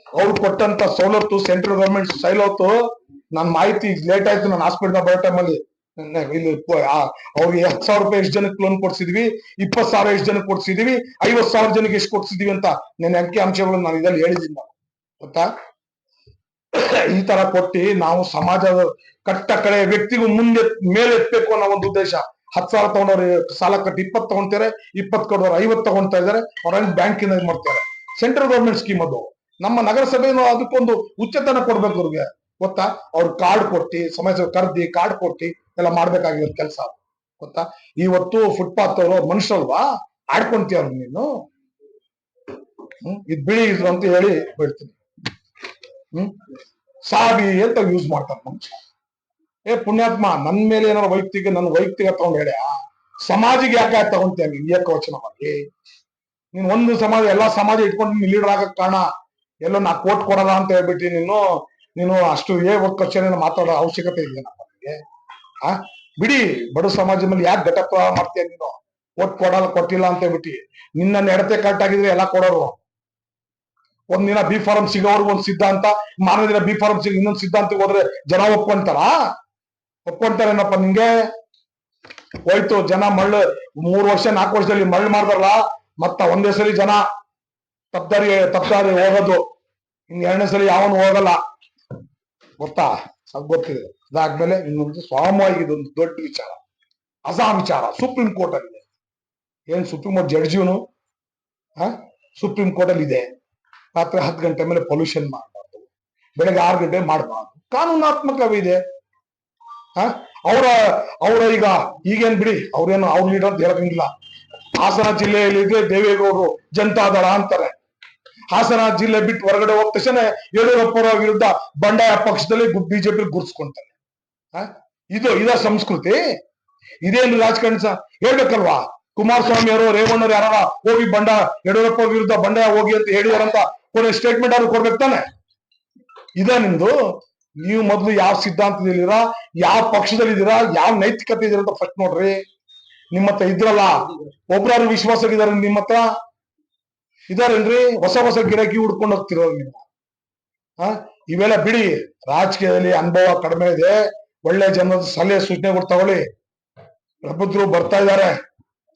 ಅವ್ರು ಕೊಟ್ಟಂತ ಸವಲತ್ತು ಸೆಂಟ್ರಲ್ ಗವರ್ಮೆಂಟ್ ಸೈಲತ್ತು, ನನ್ ಮಾಹಿತಿ ಲೇಟ್ ಆಯ್ತು. ನಾನು ಹಾಸ್ಪಿಟಲ್ ಬರೋ ಟೈಮಲ್ಲಿ ಇಲ್ಲಿ ಅವ್ರಿಗೆ 10,000 ರೂಪಾಯಿ ಎಷ್ಟು ಜನಕ್ಕೆ ಲೋನ್ ಕೊಡ್ಸಿದ್ವಿ, 20,000 ಎಷ್ಟು ಜನಕ್ಕೆ ಕೊಡ್ಸಿದೀವಿ, 50,000 ಜನಕ್ಕೆ ಎಷ್ಟು ಕೊಡ್ಸಿದೀವಿ ಅಂತ ನನ್ನ ಅಂಕಿ ಅಂಶಗಳು ನಾನು ಇದರಲ್ಲಿ ಹೇಳಿದ್ದೀನಿ, ಗೊತ್ತಾ? ಈ ತರ ಕೊಟ್ಟಿ ನಾವು ಸಮಾಜದ ಕಟ್ಟ ಕಡೆ ವ್ಯಕ್ತಿಗೂ ಮುಂದೆ ಮೇಲೆ ಎತ್ಬೇಕು ಅನ್ನೋ ಒಂದು ಉದ್ದೇಶ. 10,000 ತಗೊಂಡವ್ರು ಸಾಲ ಕಟ್ಟಿ 20 ತಗೊಂತಾರೆ, 20 ಕೊಡೋರು 50 ತಗೊಂತಾ ಇದಾರೆ. ಅವ್ರ ಬ್ಯಾಂಕಿನ ಮಾಡ್ತಾರೆ. ಸೆಂಟ್ರಲ್ ಗವರ್ಮೆಂಟ್ ಸ್ಕೀಮ್ ಅದು. ನಮ್ಮ ನಗರಸಭೆನೂ ಅದಕ್ಕೊಂದು ಉಚ್ಚತನ ಕೊಡ್ಬೇಕು ಅವ್ರಿಗೆ, ಗೊತ್ತಾ? ಅವ್ರು ಕಾರ್ಡ್ ಕೊಟ್ಟಿ ಸಮಯ ಕರ್ದಿ ಕಾರ್ಡ್ ಕೊಟ್ಟಿ ಎಲ್ಲ ಮಾಡ್ಬೇಕಾಗಿರೋ ಕೆಲಸ, ಗೊತ್ತಾ? ಇವತ್ತು ಫುಟ್ಪಾತ್ ಅವರು ಮನುಷ್ಯಲ್ವಾ, ಆಡ್ಕೊಂತೀಯ ನೀನು. ಇದ್ ಬಿಳಿ ಇದ್ರು ಅಂತ ಹೇಳಿ ಬಿಡ್ತೀನಿ. ಸಾಬಿ ಅಂತ ಯೂಸ್ ಮಾಡ್ತಾರೆ ಮನುಷ್ಯ. ಪುಣ್ಯಾತ್ಮ, ನನ್ ಮೇಲೆ ಏನಾದ್ರು ನನ್ನ ವೈಯಕ್ತಿಕ ತಗೊಂಡ್ ಹೇಳ, ಸಮಾಜಿಗೆ ಯಾಕೆ ತಗೊಂತೀಯ ಏಕವಚನವಾಗಿ? ನೀನ್ ಒಂದು ಸಮಾಜ ಎಲ್ಲಾ ಸಮಾಜ ಇಟ್ಕೊಂಡು ನೀನ್ ಲೀಡರ್ ಆಗಕ್ ಕಾರಣ ಎಲ್ಲೋ ನಾ ಕೋಟ್ ಕೊಡಲ್ಲ ಅಂತ ಹೇಳ್ಬಿಟ್ಟು ನೀನು ಅಷ್ಟು ಒಕ್ಕರ್ಷಣೆ ಮಾತಾಡೋ ಅವಶ್ಯಕತೆ ಇದೆಯಾ ನನಗೆ? ಬಿಡಿ, ಬಡ ಸಮಾಜದ ಮೇಲೆ ಯಾಕೆ ಘಟಪ್ರ ಮಾಡ್ತೀಯ ನೀನು? ಓಟ್ ಕೊಟ್ಟಿಲ್ಲ ಅಂತ ಹೇಳ್ಬಿಟ್ಟು ನಿನ್ನ ನಡತೆ ಕರೆಕ್ಟ್ ಆಗಿದ್ರೆ ಎಲ್ಲ ಕೊಡೋರು. ಒಂದಿನ ಬಿ ಫಾರಂ ಸಿಗೋರ್ಗು ಒಂದ್ ಸಿದ್ಧಾಂತ, ಮಾರನೇ ದಿನ ಬಿ ಫಾರಂ ಸಿಗ ಇನ್ನೊಂದು ಸಿದ್ಧಾಂತ ಹೋದ್ರೆ ಜನ ಒಪ್ಕೊಂತಾರೇನಪ್ಪ ನಿಂಗೆ? ಹೋಯ್ತು ಜನ ಮಳ್ಳು 3 ವರ್ಷ 4 ವರ್ಷದಲ್ಲಿ ಮಳ್ಳು ಮಾಡ್ದಾರಲ್ಲ, ಮತ್ತ ಒಂದೇ ಸಲಿ ಜನ ತಪ್ಪಾರಿ ಹೋಗೋದು, ಇನ್ 2ನೇ ಸಲಿ ಯಾವನು ಹೋಗಲ್ಲ, ಗೊತ್ತಾ? ಅದು ಗೊತ್ತಿದೆ. ಅದಾದ್ಮೇಲೆ ಇನ್ನೊಂದು ಸ್ವಾಮವಾಗಿ ಇದೊಂದು ದೊಡ್ಡ ವಿಚಾರ, ವಿಚಾರ ಸುಪ್ರೀಂ ಕೋರ್ಟ್ ಅಲ್ಲಿ ಇದೆ. ಏನ್ ಸುಪ್ರೀಂ ಕೋರ್ಟ್ ಜಡ್ಜಿನು ಸುಪ್ರೀಂ ಕೋರ್ಟ್ ಅಲ್ಲಿ ಇದೆ. ರಾತ್ರಿ 10 ಗಂಟೆ ಮೇಲೆ ಪೊಲ್ಯೂಷನ್ ಮಾಡಬಾರ್ದು, ಬೆಳಗ್ಗೆ 6 ಗಂಟೆ ಮಾಡಬಾರ್ದು, ಕಾನೂನಾತ್ಮಕವಿದೆ. ಅವರ ಈಗೇನ್ ಬಿಡಿ, ಅವ್ರ ಲೀಡರ್ ಅಂತ ಹೇಳಂಗಿಲ್ಲ. ಹಾಸನ ಜಿಲ್ಲೆಯಲ್ಲಿ ದೇವೇಗೌಡರು ಜನತಾದಳ ಅಂತಾರೆ. ಹಾಸನ ಜಿಲ್ಲೆ ಬಿಟ್ಟು ಹೊರಗಡೆ ಹೋದ ತಕ್ಷಣ ಯಡಿಯೂರಪ್ಪರ ವಿರುದ್ಧ ಬಂಡಾಯ ಪಕ್ಷದಲ್ಲಿ ಬಿಜೆಪಿ ಗುರ್ಸ್ಕೊಂತಾರೆ. ಇದ ಸಂಸ್ಕೃತಿ? ಇದೇನು ರಾಜಕಾರಣ ಹೇಳ್ಬೇಕಲ್ವಾ? ಕುಮಾರಸ್ವಾಮಿ ಅವರು ರೇವಣ್ಣರು ಯಾರ ಹೋಗಿ ಯಡಿಯೂರಪ್ಪ ವಿರುದ್ಧ ಬಂಡಾಯ ಹೋಗಿ ಅಂತ ಹೇಳಿದಾರಂತ ಕೊನೆ ಸ್ಟೇಟ್ಮೆಂಟ್ ಆದ್ರೂ ಕೊಡ್ಬೇಕು ತಾನೆ? ನಿಮ್ದು? ನೀವು ಮೊದ್ಲು ಯಾವ ಸಿದ್ಧಾಂತದಲ್ಲಿದ್ದೀರಾ, ಯಾವ ಪಕ್ಷದಲ್ಲಿದ್ದೀರಾ, ಯಾವ ನೈತಿಕತೆ ಇದೀರ ಅಂತ ಫಸ್ಟ್ ನೋಡ್ರಿ. ನಿಮ್ಮ ಹತ್ರ ಇದ್ರಲ್ಲ, ಒಬ್ರಾರು ವಿಶ್ವಾಸಗಿದಾರ ನಿಮ್ಮ ಹತ್ರ? ಇದಾರೇನ್ರಿ? ಹೊಸ ಗಿರಾಕಿ ಹುಡ್ಕೊಂಡು ಹೋಗ್ತಿರೋ ನೀವು? ಇವೆಲ್ಲ ಬಿಡಿ. ರಾಜಕೀಯದಲ್ಲಿ ಅನುಭವ ಕಡಿಮೆ ಇದೆ, ಒಳ್ಳೆ ಜನದ ಸಲಹೆ ಸೂಚನೆಗಳು ತಗೊಳ್ಳಿ. ಪ್ರಬುದ್ಧರು ಬರ್ತಾ ಇದಾರೆ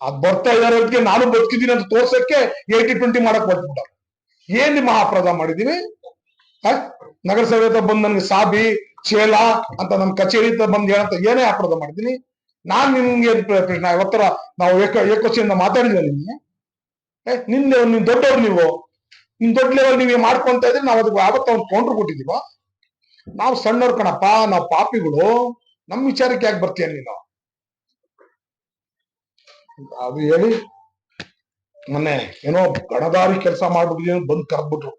ಅದಕ್ಕೆ ನಾನು ಬದುಕಿದ್ದೀನಿ ಅಂತ ತೋರ್ಸಕ್ಕೆ 80-20 ಮಾಡಕ್ ಬರ್ಬಿಟ್ಟ. ಏನ್ ಮಹಾ ಅಪರಾಧ ಮಾಡಿದೀವಿ? ನಗರಸಭೆ ಬಂದ್ ನನ್ಗೆ ಸಾಬಿ ಚೇಲ ಅಂತ ನನ್ ಕಚೇರಿ ಬಂದ್ ಹೇಳಂತ ಏನೇ ಅಪರಾಧ ಮಾಡಿದೀನಿ? ನಾನ್ ನಿಮ್ಗೆ ಪ್ರಶ್ನೆ ಇವತ್ತರ ನಾವು ಏಕವಚನದಿಂದ ಮಾತಾಡಿದ್ವಿ ನಿಮ್ಗೆ. ನಿಮ್ ದೊಡ್ಡವ್ರು, ನಿಮ್ ದೊಡ್ಡ ಲೆವೆಲ್ ನೀವೇ ಮಾಡ್ಕೊಂತ ಇದ್ರೆ ನಾವು ಅದಕ್ಕೆ ಯಾವತ್ತ ಒಂದು ಕೌಂಟ್ರ್ ಕೊಟ್ಟಿದೀವ. ನಾವು ಸಣ್ಣವ್ರು ಕಣಪ್ಪ, ನಾವು ಪಾಪಿಗಳು. ನಮ್ ವಿಚಾರಕ್ಕೆ ಯಾಕೆ ಬರ್ತೀಯ ನೀನು? ಅದು ಹೇಳಿ ಮೊನ್ನೆ ಏನೋ ಗಣದಾರಿ ಕೆಲಸ ಮಾಡ್ಬಿಟ್ಟಿದೀನಿ ಬಂದ್ ಕರೆದ್ಬಿಟ್ರು.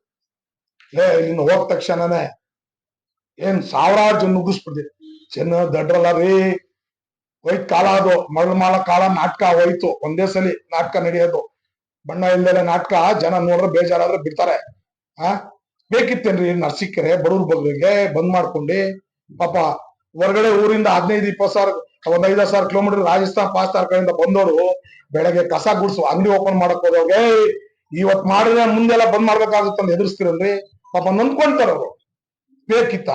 ಇನ್ನು ಹೋದ ತಕ್ಷಣನೇ ಏನ್ 1000 ಜನ ನುಗ್ಗಿಸ್ಬಿಟ್ಟಿದೆ. ಜನ ದಡ್ರಲ್ಲ ರೀ, ಹೋಯ್ತು ಕಾಲ. ಅದು ಮಳಮಾಳ ಕಾಲ. ನಾಟಕ ಹೋಯ್ತು, ಒಂದೇ ಸಲಿ ನಾಟಕ ನಡೆಯೋದು. ಬಣ್ಣ ಇಲ್ದೇನೆ ನಾಟಕ. ಜನ ನೋಡ್ರೆ ಬೇಜಾರಾದ್ರೆ ಬಿಡ್ತಾರೆ. ಬೇಕಿತ್ತೇನ್ರಿ ನರ್ಸಿಕರೆ ಬಡವ್ರ ಬಗ್ಗರಿಗೆ ಬಂದ್ ಮಾಡ್ಕೊಂಡು? ಪಾಪ ಹೊರಗಡೆ ಊರಿಂದ 15-20 ಸಾವಿರ, 5,000 ಕಿಲೋಮೀಟರ್ ರಾಜಸ್ಥಾನ್ ಪಾಕಿಸ್ತಾನ ಕಡೆಯಿಂದ ಬಂದವರು ಬೆಳಗ್ಗೆ ಕಸ ಗುಡ್ಸು ಅಂಗಡಿ ಓಪನ್ ಮಾಡಕ್ ಹೋದವ್ರಿಗೆ ಇವತ್ ಮಾಡಿದ್ರೆ ಮುಂದೆಲ್ಲ ಬಂದ್ ಮಾಡ್ಬೇಕಾಗುತ್ತಂತ ಎದುರಿಸ್ತಿರಲ್ರಿ. ಪಾಪ ನೊಂದ್ಕೊಂತಾರ ಅವರು. ಬೇಕಿತ್ತ?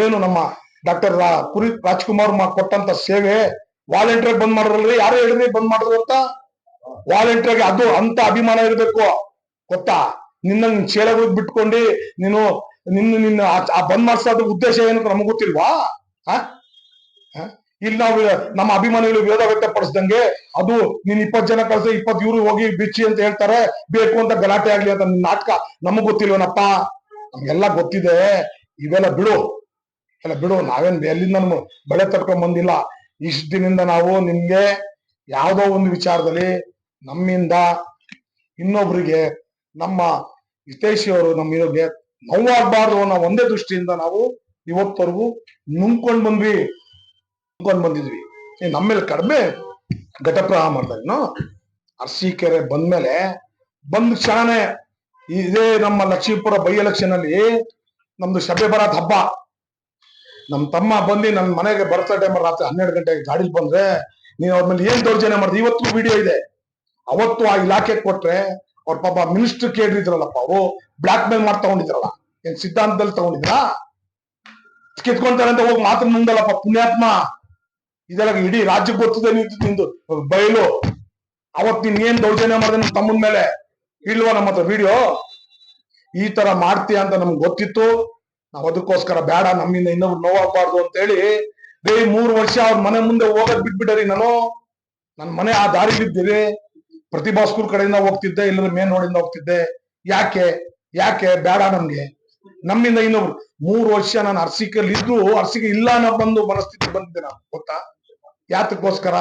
ಏನು ನಮ್ಮ ಡಾಕ್ಟರ್ ಪುರಿ ರಾಜ್ಕುಮಾರ್ ಕೊಟ್ಟಂತ ಸೇವೆ ವಾಲಂಟಿಯರ್ ಬಂದ್ ಮಾಡಿದ್ರಲ್ರಿ? ಯಾರು ಹೇಳಿದ್ರಿ ಬಂದ್ ಮಾಡಿದ್ರು ಅಂತ? ವಾಲಂಟಿಯರ್ಗೆ ಅದು ಅಂತ ಅಭಿಮಾನ ಇರ್ಬೇಕು, ಗೊತ್ತಾ? ನಿನ್ನ ಚೇಳಗಳು ಬಿಟ್ಕೊಂಡು ನಿನ್ನ ಆ ಬಂದ್ ಮಾಡ್ಸೋದ್ರ ಉದ್ದೇಶ ಏನು ನಮಗ್ ಗೊತ್ತಿಲ್ವಾ? ಇಲ್ಲಿ ನಾವು ನಮ್ಮ ಅಭಿಮಾನಿಗಳು ವಿರೋಧ ವ್ಯಕ್ತಪಡಿಸ್ದಂಗೆ ಅದು ನೀನ್ 20 ಜನ ಕಳ್ಸ 20 ಇವ್ರು ಹೋಗಿ ಬಿಚ್ಚಿ ಅಂತ ಹೇಳ್ತಾರೆ, ಬೇಕು ಅಂತ ಗಲಾಟೆ ಆಗ್ಲಿ ಅಂತ ನಿನ್ ನಾಟಕ ನಮಗ್ ಗೊತ್ತಿಲ್ವನಪ್ಪ? ನಮ್ಗೆಲ್ಲ ಗೊತ್ತಿದೆ. ಇವೆಲ್ಲ ಬಿಡು. ನಾವೇನ್ ಎಲ್ಲಿಂದ ಬೆಳೆ ತಟ್ಕೊಂಡ್ ಬಂದಿಲ್ಲ. ಇಷ್ಟ ದಿನದಿಂದ ನಾವು ನಿಮ್ಗೆ ಯಾವ್ದೋ ಒಂದು ವಿಚಾರದಲ್ಲಿ ನಮ್ಮಿಂದ ಇನ್ನೊಬ್ರಿಗೆ, ನಮ್ಮ ಹಿತೈಷಿಯವರು ನಮ್ಮ ಇರೋಗೆ ನೋವಾಗಬಾರ್ದು ಅನ್ನೋ ಒಂದೇ ದೃಷ್ಟಿಯಿಂದ ನಾವು ಇವತ್ತವರೆಗೂ ನುಂಗ್ಕೊಂಡ್ ಬಂದಿದ್ವಿ. ನಮ್ಮೇಲೆ ಕಡಿಮೆ ಘಟಪ್ರವಾಹ ಮಾಡ್ತಾ ಅರಸೀಕೆರೆ ಬಂದ್ಮೇಲೆ ಬಂದ್ ಕ್ಷಣನೇ ಇದೇ ನಮ್ಮ ಲಕ್ಷ್ಮೀಪುರ ಬೈ ಎಲೆಕ್ಷನ್ ಅಲ್ಲಿ ನಮ್ದು ಶಬೆ ಬರಾತ್ ಹಬ್ಬ. ನಮ್ ತಮ್ಮ ಬಂದು ನನ್ ಮನೆಗೆ ಬರ್ತಾ ಟೈಮ್ ರಾತ್ರಿ 12 ಗಂಟೆಗೆ ಗಾಡಿಲಿ ಬಂದ್ರೆ ನೀನ್ ಅವ್ರ ಮೇಲೆ ಏನ್ ದೌರ್ಜನ್ಯ ಮಾಡಿದ್ರೆ ಇವತ್ತು ವಿಡಿಯೋ ಇದೆ. ಅವತ್ತು ಆ ಇಲಾಖೆ ಕೊಟ್ರೆ ಅವ್ರ ಪಾಪ ಮಿನಿಸ್ಟರ್ ಕೇಳಿದ್ರಲ್ಲಪ್ಪ, ಅವರು ಬ್ಲಾಕ್ ಮೇಲ್ ಮಾಡಿ ತಗೊಂಡಿದ್ರಲ್ಲ, ಏನ್ ಸಿದ್ಧಾಂತದಲ್ಲಿ ತಗೊಂಡಿದ್ರ? ಕಿತ್ಕೊಂತಾರೆ ಅಂತ ಹೋಗಿ ಮಾತ್ರ ಮುಂದಲ್ಲಪ್ಪ ಪುಣ್ಯಾತ್ಮ. ಇದೆಲ್ಲ ಇಡೀ ರಾಜ್ಯಕ್ಕೆ ಗೊತ್ತಿದೆ ನಿಂದು ಬಯಲು. ಅವತ್ ನೀನ್ ಏನ್ ದೌರ್ಜನ್ಯ ಮಾಡಿದೆ ನಮ್ ತಮ್ಮನ ಮೇಲೆ ಇಲ್ವಾ ನಮ್ಮ ಹತ್ರ ವಿಡಿಯೋ? ಈ ತರ ಮಾಡ್ತೀಯ ಅಂತ ನಮ್ಗೆ ಗೊತ್ತಿತ್ತು. ನಾವ್ ಅದಕ್ಕೋಸ್ಕರ ಬೇಡ, ನಮ್ಮಿಂದ ಇನ್ನೊಬ್ರು ನೋವಾಗಬಾರ್ದು ಅಂತ ಹೇಳಿ 3 ವರ್ಷ ಅವ್ರ ಮನೆ ಮುಂದೆ ಹೋಗಕ್ ಬಿಟ್ಬಿಟ್ಟರಿ. ನನ್ ಮನೆ ಆ ದಾರಿಲಿದ್ದೀರಿ. ಪ್ರತಿಭಾ ಸ್ಕೂಲ್ ಕಡೆಯಿಂದ ಹೋಗ್ತಿದ್ದೆ, ಇಲ್ಲದ್ರೆ ಮೇನ್ ರೋಡಿಂದ ಹೋಗ್ತಿದ್ದೆ. ಯಾಕೆ? ಯಾಕೆ ಬೇಡ ನಮ್ಗೆ, ನಮ್ಮಿಂದ ಇನ್ನೊಬ್ರು 3 ವರ್ಷ ನಾನು ಅರ್ಸಿಕೆಯಲ್ಲಿ ಇದ್ದು ಅರ್ಸಿಕೆ ಇಲ್ಲ ಅನ್ನೋ ಬಂದು ಮನಸ್ಥಿತಿ ಬಂದಿದ್ದೆ ನಾವು, ಗೊತ್ತಾ? ಯಾತಕ್ಕೋಸ್ಕರ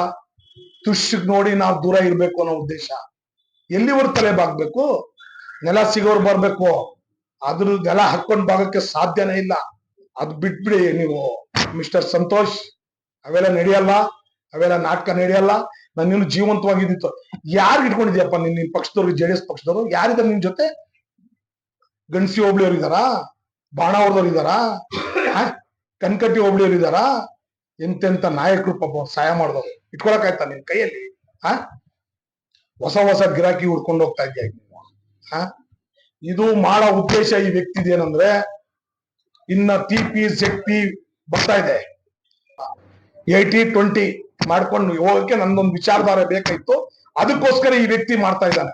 ತುಷ್ಟಿಗೆ ನೋಡಿ ನಾವು ದೂರ ಇರ್ಬೇಕು ಅನ್ನೋ ಉದ್ದೇಶ. ಎಲ್ಲಿವರೆಗೆ ತಲೆ ಬಾಗ್ಬೇಕು? ನೆಲ ಸಿಗೋರು ಬರ್ಬೇಕು, ಅದ್ರ ನೆಲ ಹಾಕೊಂಡ್ ಬಾಗಕ್ಕೆ ಸಾಧ್ಯನೇ ಇಲ್ಲ. ಅದ್ ಬಿಟ್ಬಿಡಿ ನೀವು ಮಿಸ್ಟರ್ ಸಂತೋಷ್, ಅವೆಲ್ಲ ನಡೆಯಲ್ಲ, ಅವೆಲ್ಲ ನಾಟಕ ನಡೆಯಲ್ಲ. ನಾನು ನೀನು ಜೀವಂತವಾಗಿದ್ದಿತ್ತು ಯಾರು ಇಟ್ಕೊಂಡಿದ್ಯಪ್ಪ? ನಿನ್ ಪಕ್ಷದವ್ರು, JDS ಪಕ್ಷದವರು ಯಾರಿದ್ದಾರೆ ನಿನ್ ಜೊತೆ? ಗಣಸಿ ಹೋಬಳಿಯವ್ರು ಇದಾರಾ? ಬಾಣಾವರದವ್ರು ಇದಾರಾ? ಕನ್ಕಟ್ಟಿ ಹೋಬಳಿಯವ್ರು ಇದಾರಾ? ಎಂತೆಂತ ನಾಯಕರು ಪಾಪ ಸಹಾಯ ಮಾಡಿದವರು ಇಟ್ಕೊಳಕಾಯ್ತಾ ನಿನ್ ಕೈಯಲ್ಲಿ? ಹೊಸ ಹೊಸ ಗಿರಾಕಿ ಹುಡ್ಕೊಂಡು ಹೋಗ್ತಾ ಇದ್ಯಾ ನೀವು? ಇದು ಮಾಡೋ ಉದ್ದೇಶ ಈ ವ್ಯಕ್ತಿದೇನಂದ್ರೆ, ಇನ್ನ TP ZP ಬರ್ತಾ ಇದೆ, 80-20 ಮಾಡ್ಕೊಂಡು ಹೋಗಕ್ಕೆ ನಂದೊಂದು ವಿಚಾರಧಾರೆ ಬೇಕಾಯ್ತು. ಅದಕ್ಕೋಸ್ಕರ ಈ ವ್ಯಕ್ತಿ ಮಾಡ್ತಾ ಇದ್ದಾನೆ.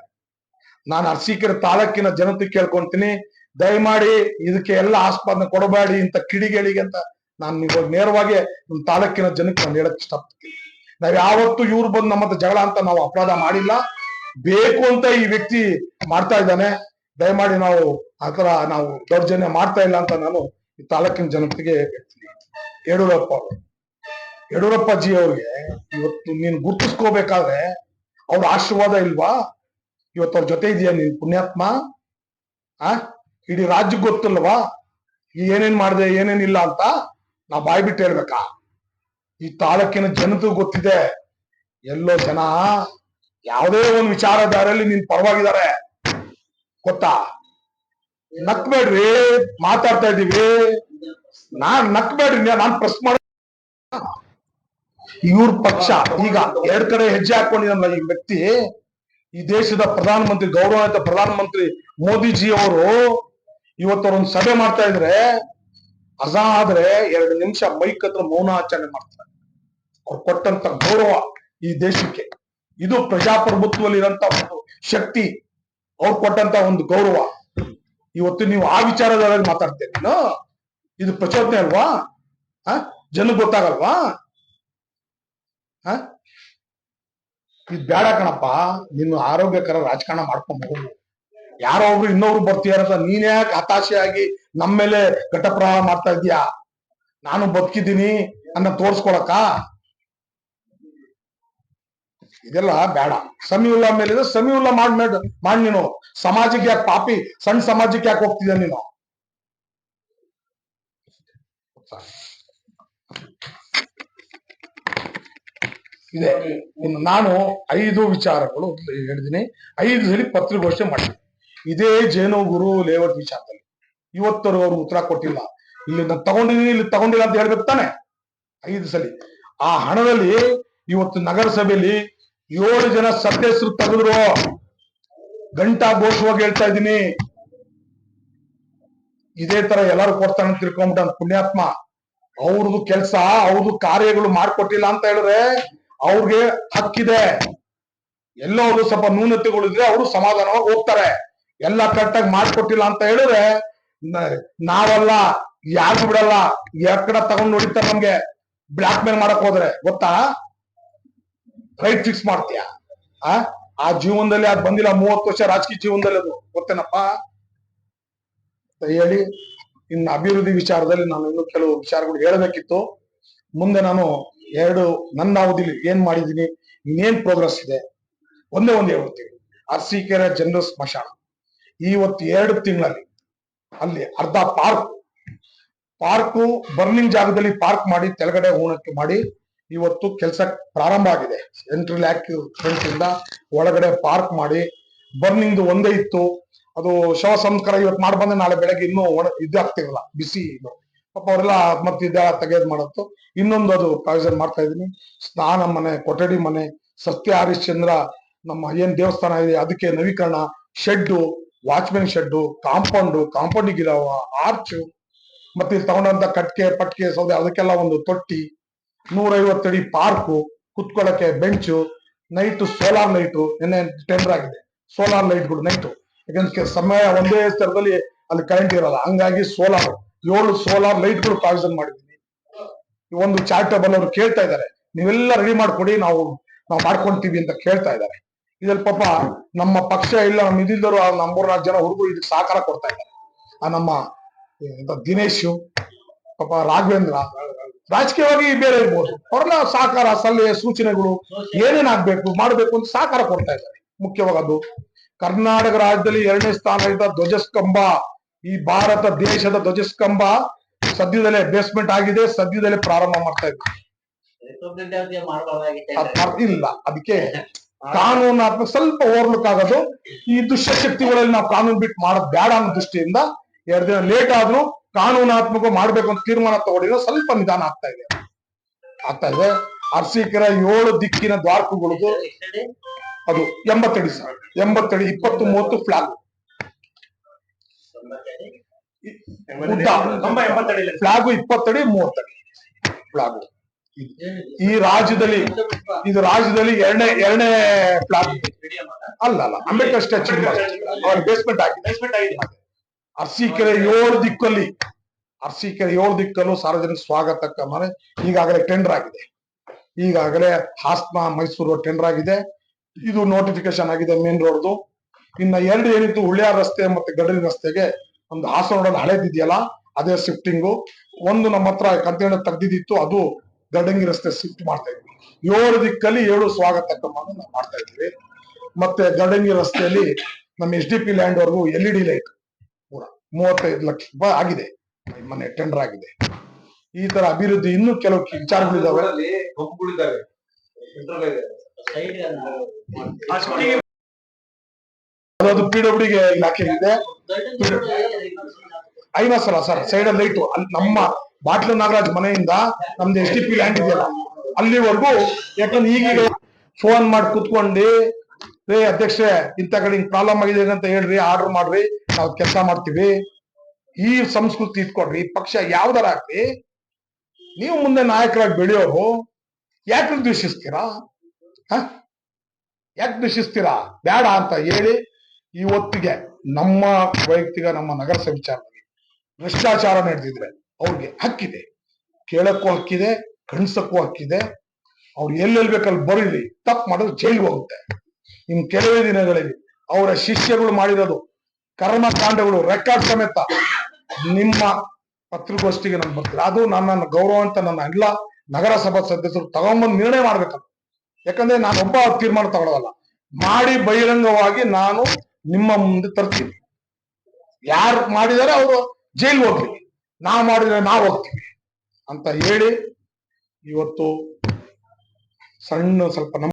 ನಾನು ಅರಸೀಕೆರೆ ತಾಲೂಕಿನ ಜನತೆ ಕೇಳ್ಕೊಂತೀನಿ, ದಯಮಾಡಿ ಇದಕ್ಕೆ ಎಲ್ಲ ಆಸ್ಪದ ಕೊಡಬೇಡಿ ಇಂತ ಕಿಡಿಗೇಳಿಗೆ ಅಂತ ನಾನು ಇವಾಗ ನೇರವಾಗಿ ನಮ್ಮ ತಾಲೂಕಿನ ಜನಕ್ಕೆ ನಾನು ಹೇಳಕ್ ಇಷ್ಟಪಡ್ತೀನಿ. ನಾವ್ ಯಾವತ್ತು ಇವ್ರು ಬಂದು ನಮ್ಮ ಜಗಳ ಅಂತ ನಾವು ಅಪರಾಧ ಮಾಡಿಲ್ಲ, ಬೇಕು ಅಂತ ಈ ವ್ಯಕ್ತಿ ಮಾಡ್ತಾ ಇದ್ದಾನೆ. ದಯಮಾಡಿ ನಾವು ಆತರ ನಾವು ದೌರ್ಜನ್ಯ ಮಾಡ್ತಾ ಇಲ್ಲ ಅಂತ ನಾನು ಈ ತಾಲೂಕಿನ ಜನತೆಗೆ ಹೇಳ್ತೀನಿ. ಯಡಿಯೂರಪ್ಪಾಜಿ ಅವ್ರಿಗೆ ಇವತ್ತು ನೀನು ಗುರ್ತಿಸ್ಕೋಬೇಕಾದ್ರೆ ಅವ್ರ ಆಶೀರ್ವಾದ ಇಲ್ವಾ? ಇವತ್ತು ಅವ್ರ ಜೊತೆ ಇದೆಯಾ ನೀನ್ ಪುಣ್ಯಾತ್ಮ? ಇಡೀ ರಾಜ್ಯಕ್ಕೆ ಗೊತ್ತಿಲ್ವಾ ಏನೇನ್ ಮಾಡಿದೆ ಏನೇನಿಲ್ಲ ಅಂತ? ನಾ ಬಾಯ್ ಬಿಟ್ಟು ಹೇಳ್ಬೇಕಾ? ಈ ತಾಲೂಕಿನ ಜನತೆಗೂ ಗೊತ್ತಿದೆ. ಎಲ್ಲೋ ಜನ ಯಾವುದೇ ಒಂದು ವಿಚಾರಧಾರೆಯಲ್ಲಿ ನಿನ್ ಪರವಾಗಿದ್ದಾರೆ, ಗೊತ್ತಾ? ನಕ್ಬೇಡ್ರಿ, ಮಾತಾಡ್ತಾ ಇದ್ದೀವಿ. ನಕ್ಬೇಡ್ರಿ, ನಾನ್ ಪ್ರೆಸ್ ಮಾಡ ಇವ್ರ ಪಕ್ಷ ಈಗ 2 ಕಡೆ ಹೆಜ್ಜೆ ಹಾಕೊಂಡಿದ್ರಲ್ಲ ಈ ವ್ಯಕ್ತಿ. ಈ ದೇಶದ ಪ್ರಧಾನಮಂತ್ರಿ, ಗೌರವಾನ್ವಿತ ಪ್ರಧಾನಮಂತ್ರಿ ಮೋದಿಜಿ ಅವರು ಇವತ್ತವ್ರೊಂದು ಸಭೆ ಮಾಡ್ತಾ ಇದ್ರೆ, ಅದಾದ್ರೆ 2 ನಿಮಿಷ ಮೈಕ್ ಹತ್ರ ಮೌನಾಚರಣೆ ಮಾಡ್ತಾರೆ. ಅವ್ರು ಕೊಟ್ಟಂತ ಗೌರವ ಈ ದೇಶಕ್ಕೆ, ಇದು ಪ್ರಜಾಪ್ರಭುತ್ವದಲ್ಲಿ ಇರೋಂತ ಒಂದು ಶಕ್ತಿ, ಅವ್ರು ಕೊಟ್ಟಂತ ಒಂದು ಗೌರವ. ಇವತ್ತು ನೀವು ಆ ವಿಚಾರದಲ್ಲಿ ಮಾತಾಡ್ತೀರಿ, ಇದು ಪ್ರಚೋದನೆ ಅಲ್ವಾ? ಜನಕ್ಕೆ ಗೊತ್ತಾಗಲ್ವಾ? ಇದು ಬೇಡ ಕಣಪ್ಪ. ನಿನ್ನ ಆರೋಗ್ಯಕರ ರಾಜಕಾರಣ ಮಾಡ್ಕೊಂಡು ಹೋಗು. ಯಾರೋ ಒಬ್ರು ಇನ್ನೊಬ್ರು ಬರ್ತೀಯಾರಂತ ನೀನ್ ಯಾಕೆ ಹತಾಶೆಯಾಗಿ ನಮ್ಮ ಮೇಲೆ ಘಟಪ್ರವಾಹ ಮಾಡ್ತಾ ಇದೀಯಾ? ನಾನು ಬದುಕಿದ್ದೀನಿ ಅನ್ನ ತೋರ್ಸ್ಕೊಳಕ ಇದೆಲ್ಲ ಬೇಡ. ಸಮೀವುಲ್ಲಾ ಮೇಲೆ ಸಮೀವುಲ್ಲಾ ಮಾಡಿ ನೀನು ಸಮಾಜಕ್ಕೆ ಯಾಕೆ ಪಾಪಿ, ಸಣ್ಣ ಸಮಾಜಕ್ಕೆ ಯಾಕೆ ಹೋಗ್ತಿದ್ಯ ನೀನು? ಇದೆ. ಇನ್ನು ನಾನು 5 ವಿಚಾರಗಳು ಹೇಳಿದೀನಿ, 5 ಸಲ ಪತ್ರಿಕೋಷ್ಠಿ ಮಾಡಿದ್ದೀನಿ ಇದೇ ಜೇನುಗುರು ಲೇಔಟ್ ವಿಚಾರದಲ್ಲಿ. ಇವತ್ತರು ಅವರು ಉತ್ತರ ಕೊಟ್ಟಿಲ್ಲ. ಇಲ್ಲಿ ನಾನು ತಗೊಂಡಿದ್ದೀನಿ, ಇಲ್ಲಿ ತಗೊಂಡಿಲ್ಲ ಅಂತ ಹೇಳ್ಬೇಕು ತಾನೆ? 5 ಸಲ ಆ ಹಣದಲ್ಲಿ ಇವತ್ತು ನಗರಸಭೆಯಲ್ಲಿ 7 ಜನ ಸದಸ್ಯರು ತೆಗೆದ್ರು. ಗಂಟಾ ಘೋಷವಾಗಿ ಹೇಳ್ತಾ ಇದ್ದೀನಿ, ಇದೇ ತರ ಎಲ್ಲಾರು ಕೊಡ್ತಾನೆ ಅಂತ ತಿಳ್ಕೊಂಬಿಟ್ಟ ಪುಣ್ಯಾತ್ಮ. ಅವ್ರದ್ದು ಕೆಲಸ, ಅವ್ರದ್ದು ಕಾರ್ಯಗಳು ಮಾಡ್ಕೊಟ್ಟಿಲ್ಲ ಅಂತ ಹೇಳಿದ್ರೆ ಅವ್ರಿಗೆ ಹಕ್ಕಿದೆ. ಎಲ್ಲೋ ಅವರು ಸ್ವಲ್ಪ ನ್ಯೂನತೆಗಳಿದ್ರೆ ಅವರು ಸಮಾಧಾನವಾಗಿ ಹೋಗ್ತಾರೆ. ಎಲ್ಲ ಕರೆಕ್ಟಾಗಿ ಮಾಡ್ಕೊಟ್ಟಿಲ್ಲ ಅಂತ ಹೇಳಿದ್ರೆ ನಾವೆಲ್ಲ ಯಾರು ಬಿಡಲ್ಲ, ಎಕಡೆ ತಗೊಂಡು ಹೊಡಿತಾರೆ ನಮ್ಗೆ. ಬ್ಲಾಕ್ ಮೇಲ್ ಮಾಡಕ್ ಹೋದ್ರೆ ಗೊತ್ತಾ? ರೈಟ್ ಫಿಕ್ಸ್ ಮಾಡ್ತೀಯ? ಆ ಜೀವನದಲ್ಲಿ ಅದು ಬಂದಿಲ್ಲ. 30 ವರ್ಷ ರಾಜಕೀಯ ಜೀವನದಲ್ಲಿ ಅದು ಗೊತ್ತೇನಪ್ಪ ಹೇಳಿ. ಇನ್ನು ಅಭಿವೃದ್ಧಿ ವಿಚಾರದಲ್ಲಿ ನಾನು ಇನ್ನು ಕೆಲವು ವಿಚಾರಗಳು ಹೇಳಬೇಕಿತ್ತು. ಮುಂದೆ ನಾನು ನನ್ನ ಅವಧಿಲಿ ಏನ್ ಮಾಡಿದೀನಿ, ಇನ್ನೇನ್ ಪ್ರೋಗ್ರೆಸ್ ಇದೆ ಒಂದೇ ಹೇಳ್ತೀವಿ. ಅರಸೀಕೆರೆ ಜನರಲ್ ಸ್ಮಶಾನ ಇವತ್ತು 2 ತಿಂಗಳಲ್ಲಿ ಅಲ್ಲಿ ಅರ್ಧ ಪಾರ್ಕು ಬರ್ನಿಂಗ್ ಜಾಗದಲ್ಲಿ ಪಾರ್ಕ್ ಮಾಡಿ ತೆಳಗಡೆ ಹೂಣಕ್ಕೆ ಮಾಡಿ ಇವತ್ತು ಕೆಲಸ ಪ್ರಾರಂಭ ಆಗಿದೆ. ಸೆಂಟ್ರಲ್ ಇಂದ ಒಳಗಡೆ ಪಾರ್ಕ್ ಮಾಡಿ, ಬರ್ನಿಂಗ್ ಒಂದೇ ಇತ್ತು. ಅದು ಶವ ಸಂಸ್ಕಾರ ಇವತ್ತು ಮಾಡಿ ಬಂದ್ರೆ ನಾಳೆ ಬೆಳಗ್ಗೆ ಇನ್ನೂ ಇದಾಗ್ತಿರಲ್ಲ, ಬಿಸಿ ಪಾಪ ಅವರೆಲ್ಲ ಮತ್ತೆ ತೆಗೆದ್ ಮಾಡತ್ತು. ಇನ್ನೊಂದು ಅದು ಪ್ರಾವಿಷನ್ ಮಾಡ್ತಾ ಇದೀನಿ. ಸ್ನಾನ ಮನೆ, ಕೊಠಡಿ ಮನೆ, ಸತ್ಯ ಹರಿಶ್ಚಂದ್ರ ನಮ್ಮ ಏನ್ ದೇವಸ್ಥಾನ ಇದೆ ಅದಕ್ಕೆ ನವೀಕರಣ, ಶೆಡ್ಡು, ವಾಚ್ಮೆನ್ ಶೆಡ್ಡು, ಕಾಂಪೌಂಡಿಗೆ ಇರೋ ಆರ್ಚ್, ಮತ್ತೆ ಇಲ್ಲಿ ತಗೊಂಡಂತ ಪಟ್ಕೆ ಸೌದೆ ಅದಕ್ಕೆಲ್ಲ ಒಂದು ತೊಟ್ಟಿ, 150 ಅಡಿ ಪಾರ್ಕು, ಕುತ್ಕೊಳ್ಳಕ್ಕೆ ಬೆಂಚು, ನೈಟ್ ಸೋಲಾರ್ ಲೈಟು. ನಿನ್ನೆ ಟೆಂಡರ್ ಆಗಿದೆ ಸೋಲಾರ್ ಲೈಟ್ಗಳು ನೈಟು. ಯಾಕಂದ್ರೆ ಸಮಯ ಒಂದೇ ಸ್ಥಳದಲ್ಲಿ ಅಲ್ಲಿ ಕರೆಂಟ್ ಇರಲ್ಲ, ಹಂಗಾಗಿ 7 ಸೋಲಾರ್ ಲೈಟ್ಗಳು ಪ್ರಾವಿಷನ್ ಮಾಡಿದ್ದೀನಿ. ಒಂದು ಚಾರಿಟಬಲ್ ಅವರು ಕೇಳ್ತಾ ಇದ್ದಾರೆ, ನೀವೆಲ್ಲ ರೆಡಿ ಮಾಡ್ಕೊಡಿ, ನಾವು ಮಾಡ್ಕೊಂತೀವಿ ಅಂತ ಕೇಳ್ತಾ ಇದ್ದಾರೆ. ಇದ್ರಲ್ಲಿ ಪಾಪ ನಮ್ಮ ಪಕ್ಷ ಇಲ್ಲ ನಮ್ಮ ಇದಿಲ್ದರು ನಮ್ಮ 3-4 ಜನ ಹುಡುಗರು ಇದಕ್ಕೆ ಸಹಕಾರ ಕೊಡ್ತಾ ಇದ್ದಾರೆ. ಆ ನಮ್ಮ ದಿನೇಶ್, ಪಾಪ ರಾಘವೇಂದ್ರ, ರಾಜಕೀಯವಾಗಿ ಬೇರೆ ಇರ್ಬೋದು, ಅವ್ರನ್ನ ಸಹಕಾರ ಸಲಹೆ ಸೂಚನೆಗಳು ಏನೇನಾಗ್ಬೇಕು ಮಾಡ್ಬೇಕು ಅಂತ ಸಹಕಾರ ಕೊಡ್ತಾ ಇದ್ದಾರೆ. ಮುಖ್ಯವಾಗಿ ಅದು ಕರ್ನಾಟಕ ರಾಜ್ಯದಲ್ಲಿ 2ನೇ ಸ್ಥಾನ ಇದ್ದ ಧ್ವಜಸ್ತಂಭ, ಈ ಭಾರತ ದೇಶದ ಧ್ವಜಸ್ತಂಭ ಸದ್ಯದಲ್ಲೇ ಬೇಸ್ಮೆಂಟ್ ಆಗಿದೆ, ಸದ್ಯದಲ್ಲೇ ಪ್ರಾರಂಭ ಮಾಡ್ತಾ ಇದ್ದಾರೆ. ಇಲ್ಲ, ಅದಕ್ಕೆ ಕಾನೂನಾತ್ಮಕ ಸ್ವಲ್ಪ ಓವರ್ಲುಕ್ ಆಗೋದು. ಈ ದುಷ್ಟಶಕ್ತಿಗಳಲ್ಲಿ ನಾವು ಕಾನೂನು ಬಿಟ್ಟು ಮಾಡೋದು ಬೇಡ ಅನ್ನೋ ದೃಷ್ಟಿಯಿಂದ 2 ದಿನ ಲೇಟ್ ಆದ್ರೂ ಕಾನೂನಾತ್ಮಕ ಮಾಡ್ಬೇಕು ಅಂತ ತೀರ್ಮಾನ ತಗೊಂಡಿರೋ ಸ್ವಲ್ಪ ನಿಧಾನ ಆಗ್ತಾ ಇದೆ. ಅರಸೀಕೆರೆ 7 ದಿಕ್ಕಿನ ದ್ವಾರಕಗಳದು ಅದು 80 ಅಡಿ ಸರ್, 80 ಅಡಿ 20-30 ಫ್ಲಾಗ್ ಫ್ಲಾಗು 20 ಅಡಿ 30 ಅಡಿ ಫ್ಲಾಗು. ಈ ರಾಜ್ಯದಲ್ಲಿ ಇದು ರಾಜ್ಯದಲ್ಲಿ ಎರಡನೇ ಫ್ಲಾಗ್ ಅಲ್ಲ ಅಂಬೇಡ್ಕರ್ ಸ್ಟ್ಯಾಚ್ಯೂ ಬೇಸ್ಮೆಂಟ್ ಆಗಿದೆ. ಅರಸೀಕೆರೆ 7 ದಿಕ್ಕಲ್ಲಿ ಸಾರ್ವಜನಿಕ ಸ್ವಾಗತಕ್ಕೆ ಮನೆ ಈಗಾಗಲೇ ಟೆಂಡರ್ ಆಗಿದೆ. ಈಗಾಗಲೇ ಹಾಸನ ಮೈಸೂರು ಟೆಂಡರ್ ಆಗಿದೆ. ಇದು ನೋಟಿಫಿಕೇಶನ್ ಆಗಿದೆ ಮೇನ್ ರೋಡ್ದು. ಇನ್ನ 2 ಏನಿತ್ತು ಉಳ್ಯಾರ್ ರಸ್ತೆ ಮತ್ತೆ ಗಡರಿ ರಸ್ತೆಗೆ ಒಂದು ಹಾಸನ ರೋಡ್ ಹಳೇದಿದೆಯಲ್ಲ ಅದೇ ಶಿಫ್ಟಿಂಗು. ಒಂದು ನಮ್ಮ ಹತ್ರ ಕಂತೇಣ ತೆಗ್ದಿತ್ತು, ಅದು ಗಡಂಗಿ ರಸ್ತೆ ಶಿಫ್ಟ್ ಮಾಡ್ತಾ ಇದ್ವಿ. 7 ದಿಕ್ಕಲ್ಲಿ 7 ಸ್ವಾಗತ ನಾವು ಮಾಡ್ತಾ ಇದ್ವಿ. ಮತ್ತೆ ಗಡಂಗಿ ರಸ್ತೆಯಲ್ಲಿ ನಮ್ಮ SDP ಲ್ಯಾಂಡ್ ವರ್ಗು LED ಲೈಟ್ ಪೂರ 35 ಲಕ್ಷ ರೂಪಾಯಿ ಆಗಿದೆ, ಮೊನ್ನೆ ಟೆಂಡರ್ ಆಗಿದೆ. ಈ ತರ ಅಭಿವೃದ್ಧಿ ಇನ್ನೂ ಕೆಲವು ವಿಚಾರಗಳಿದಾವೆ. ಅದು PWDಗೆ ಇಲಾಖೆ ಇದೆ. ಐನಸಲ ಸರ್ ಸೈಡ್ ಅಲ್ಲಿ ಲೈಟು ನಮ್ಮ ಬಾಟ್ಲು ನಾಗರಾಜ್ ಮನೆಯಿಂದ ನಮ್ದು SDP ಲ್ಯಾಂಡ್ ಇದೆಯಲ್ಲ ಅಲ್ಲಿವರೆಗೂ. ಯಾಕಂದ್ರೆ ಈಗೀಗ ಫೋನ್ ಮಾಡಿ ಕುತ್ಕೊಂಡು ರೇ ಅಧ್ಯಕ್ಷೆ ಇಂಥ ಕಡೆ ಹಿಂಗ್ ಪ್ರಾಬ್ಲಮ್ ಆಗಿದೆ ಅಂತ ಹೇಳ್ರಿ, ಆರ್ಡರ್ ಮಾಡ್ರಿ, ನಾವು ಕೆಲಸ ಮಾಡ್ತೀವಿ. ಈ ಸಂಸ್ಕೃತಿ ಇಟ್ಕೊಡ್ರಿ. ಪಕ್ಷ ಯಾವ್ದಾರ ಆಗ್ಲಿ, ನೀವು ಮುಂದೆ ನಾಯಕರಾಗಿ ಬೆಳೆಯೋರು ಯಾಕೆ ದ್ವೇಷಿಸ್ತೀರಾ? ಯಾಕೆ ದ್ವೇಷಿಸ್ತೀರಾ? ಬೇಡ ಅಂತ ಹೇಳಿ ಇವತ್ತಿಗೆ ನಮ್ಮ ವೈಯಕ್ತಿಕ ನಮ್ಮ ನಗರಸಭೆ ವಿಚಾರದಲ್ಲಿ ಭ್ರಷ್ಟಾಚಾರ ನಡೆದಿದ್ರೆ ಅವ್ರಿಗೆ ಹಕ್ಕಿದೆ, ಕೇಳಕ್ಕೂ ಹಕ್ಕಿದೆ, ಕಣ್ಸಕ್ಕೂ ಹಕ್ಕಿದೆ. ಅವ್ರು ಎಲ್ಲೆಲ್ಲಿ ಬೇಕಲ್ಲಿ ಬರೀಲಿ, ತಪ್ಪು ಮಾಡಿದ್ರೆ ಜೈಲ್ಗೆ ಹೋಗುತ್ತೆ. ಇನ್ ಕೆಲವೇ ದಿನಗಳಲ್ಲಿ ಅವರ ಶಿಷ್ಯಗಳು ಮಾಡಿರೋದು ಕರ್ಮಕಾಂಡಗಳು ರೆಕಾರ್ಡ್ ಸಮೇತ ನಿಮ್ಮ ಪತ್ರಿಕೋಷ್ಠಿಗೆ ನಾನು ಬರ್ತೀನಿ. ಅದು ನನ್ನ ಗೌರವ ಅಂತ ನನ್ನ ಎಲ್ಲ ನಗರಸಭಾ ಸದಸ್ಯರು ತಗೊಂಬಂದು ನಿರ್ಣಯ ಮಾಡ್ಬೇಕಲ್ಲ. ಯಾಕಂದ್ರೆ ನಾನು ಒಬ್ಬ ತೀರ್ಮಾನ ತಗೊಳ್ಳೋದಲ್ಲ, ಮಾಡಿ ಬಹಿರಂಗವಾಗಿ ನಾನು ನಿಮ್ಮ ಮುಂದೆ ತರ್ತೀನಿ. ಯಾರು ಮಾಡಿದಾರೆ ಅವರು ಜೈಲ್ ಹೋಗ್ಲಿ, ನಾವು ಮಾಡಿದ್ರೆ ನಾವು ಹೋಗ್ತೀವಿ ಅಂತ ಹೇಳಿ ಇವತ್ತು ಸಣ್ಣ ಸ್ವಲ್ಪ